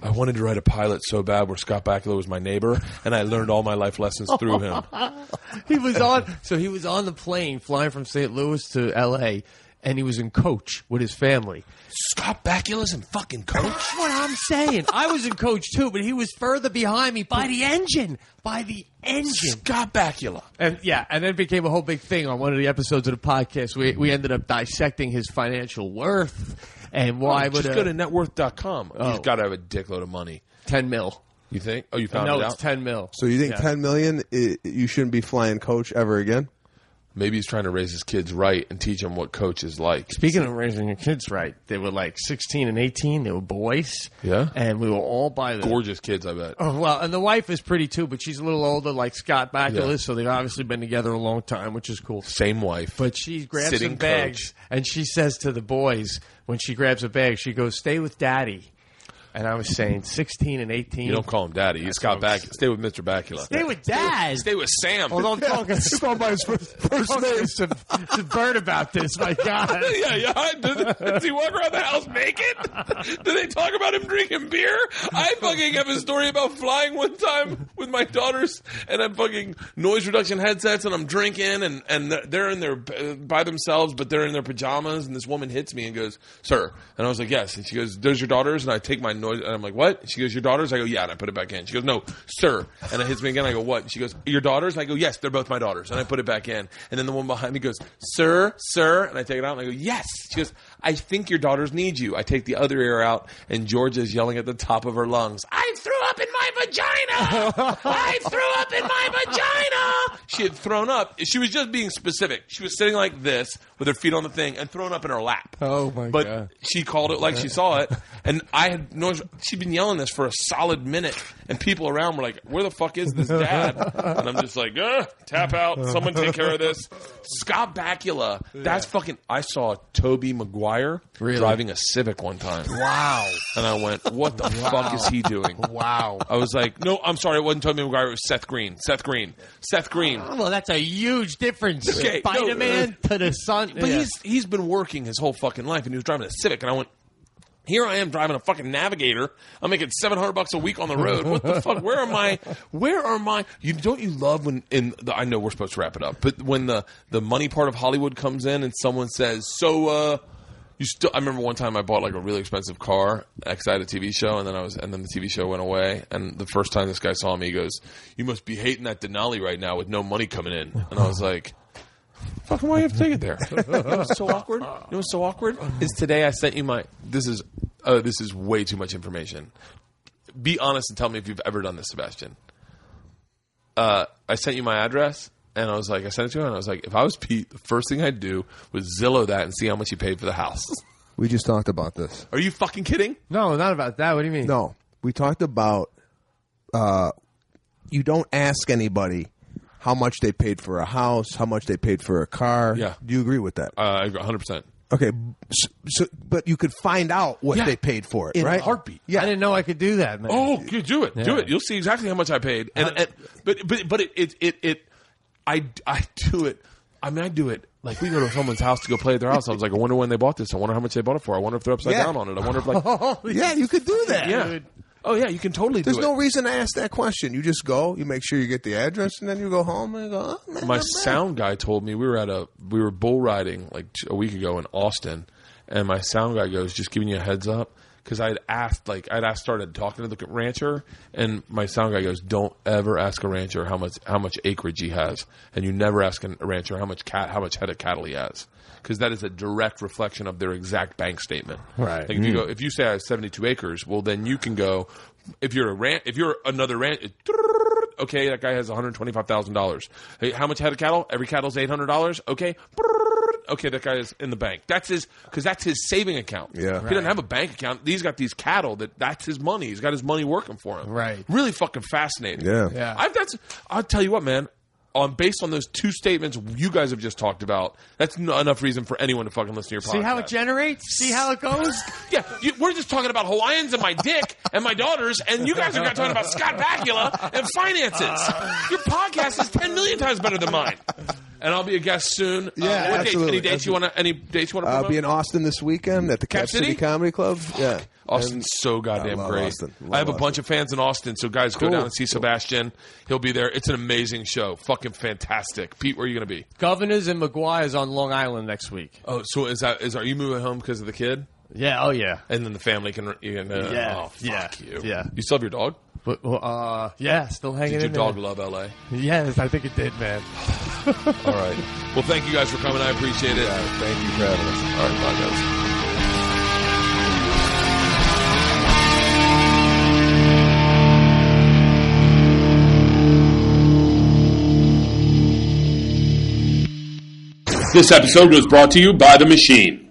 I wanted to write a pilot so bad where Scott Bakula was my neighbor, and I learned all my life lessons through him. He was on the plane flying from St. Louis to L.A., and he was in coach with his family. Scott Bakula's in fucking coach? That's what I'm saying. I was in coach, too, but he was further behind me by the engine. Scott Bakula. And then it became a whole big thing on one of the episodes of the podcast. We ended up dissecting his financial worth and why would... Just go to networth.com. He's got to have a dickload of money. 10 mil. You think? Oh, you found it out? No, it's 10 mil. So you think 10 million, you shouldn't be flying coach ever again? Maybe he's trying to raise his kids right and teach them what coach is like. Speaking of raising your kids right, they were like 16 and 18. They were boys. Yeah? And we were all by the... Gorgeous kids, I bet. Oh, well, and the wife is pretty too, but she's a little older like Scott Bakula is, so they've obviously been together a long time, which is cool. Same wife. But she grabs Sitting some bags, and she says to the boys, when she grabs a bag, she goes, "Stay with Daddy." And I was saying 16 and 18. You don't call him Daddy. He's Scott Bakula. Stay with Mr. Bakula. Stay with Dad. Stay with Sam. Although I'm talking by his first name. to Bert about this, my God. Yeah. Does he walk around the house naked? Do they talk about him drinking beer? I fucking have a story about flying one time with my daughters, and I'm fucking noise reduction headsets, and I'm drinking, and they're in there by themselves, but they're in their pajamas, and this woman hits me and goes, "Sir," and I was like, "Yes," and she goes, "Those your daughters?" And I take my noise, and I'm like, "What?" And she goes, "Your daughters?" I go, "Yeah," and I put it back in. She goes, "No, sir," and it hits me again. I go, "What?" And she goes, "Your daughters?" And I go, "Yes, they're both my daughters," and I put it back in. And then the one behind me goes, "Sir," and I take it out, and I go, "Yes." She goes, "I think your daughters need you." I take the other ear out, and Georgia's yelling at the top of her lungs, "I threw up in my vagina! I threw up in my vagina!" She had thrown up. She was just being specific. She was sitting like this with her feet on the thing and thrown up in her lap. Oh, my God. But she called it like she saw it, and I had no. She'd been yelling this for a solid minute, and people around were like, "Where the fuck is this dad?" And I'm just like, "Tap out. Someone take care of this." Scott Bakula. That's fucking. I saw Toby Maguire driving a Civic one time. Wow. And I went, "What the fuck is he doing?" Wow. I was like, "No, I'm sorry. It wasn't Toby Maguire. It was Seth Green. Seth Green. Well, that's a huge difference. Okay, Spider-Man to the sun. But he's been working his whole fucking life, and he was driving a Civic, and I went, here I am driving a fucking Navigator. I'm making $700 a week on the road. What the fuck? Where are my? Don't you love when I know we're supposed to wrap it up, but when the money part of Hollywood comes in and someone says, "So, I remember one time I bought like a really expensive car because I had a TV show, and then the TV show went away. And the first time this guy saw me, he goes, "You must be hating that Denali right now with no money coming in." And I was like, "Fucking why you have to take it there?" You know what's so awkward? You know what's so awkward? Is today I sent you my. This is way too much information. Be honest and tell me if you've ever done this, Sebastian. I sent you my address. And I sent it to him, and I was like, if I was Pete, the first thing I'd do was Zillow that and see how much he paid for the house. We just talked about this. Are you fucking kidding? No, not about that. What do you mean? No. We talked about you don't ask anybody how much they paid for a house, how much they paid for a car. Yeah. Do you agree with that? 100%. Okay, but you could find out what they paid for it, In right? a heartbeat. I didn't know I could do that, man. Oh, you do it. Do it. You'll see exactly how much I paid. But I do it. I mean, I do it. Like, we go to someone's house to go play at their house. I was like, I wonder when they bought this. I wonder how much they bought it for. I wonder if they're upside down on it. I wonder if, like... Yeah, you could do that. Yeah. Oh, yeah, you can totally do it. There's no reason to ask that question. You just go, you make sure you get the address, and then you go home and you go, oh, man, My sound guy told me we were bull riding like a week ago in Austin, and my sound guy goes, just giving you a heads up, because I'd started talking to the rancher, and my sound guy goes, don't ever ask a rancher how much acreage he has, and you never ask a rancher how much head of cattle he has. Because that is a direct reflection of their exact bank statement. Right. Like if you say I have 72 acres, well then you can go. If you're another ranch, okay, that guy has $125,000. Hey, how much head of cattle? Every cattle's $800. Okay. Okay, that guy is in the bank. That's his saving account. Yeah. He doesn't have a bank account. He's got these cattle that's his money. He's got his money working for him. Right. Really fucking fascinating. Yeah. I'll tell you what, man. Based on those two statements you guys have just talked about, that's enough reason for anyone to fucking listen to your podcast. See how it generates? See how it goes? Yeah, we're just talking about Hawaiians and my dick and my daughters, and you guys are talking about Scott Bakula and finances. Your podcast is 10 million times better than mine. And I'll be a guest soon. Yeah, what absolutely. Dates? Any dates you want to promote? I'll be in Austin this weekend at the Cap City Comedy Club. Yeah. Austin's so goddamn great. I have a bunch of fans in Austin, so guys, go down and see Sebastian. He'll be there. It's an amazing show. Fucking fantastic. Pete, where are you going to be? Governors and McGuire's on Long Island next week. Oh, so are you moving home because of the kid? Yeah, oh yeah. And then the family can yeah. Oh, fuck you. Yeah. You still have your dog? Yeah, still hanging in there. Did your dog there. love L.A.? Yes, I think it did, man. All right. Well, thank you guys for coming. I appreciate it. Thank you for having us. All right, bye, guys. This episode was brought to you by The Machine.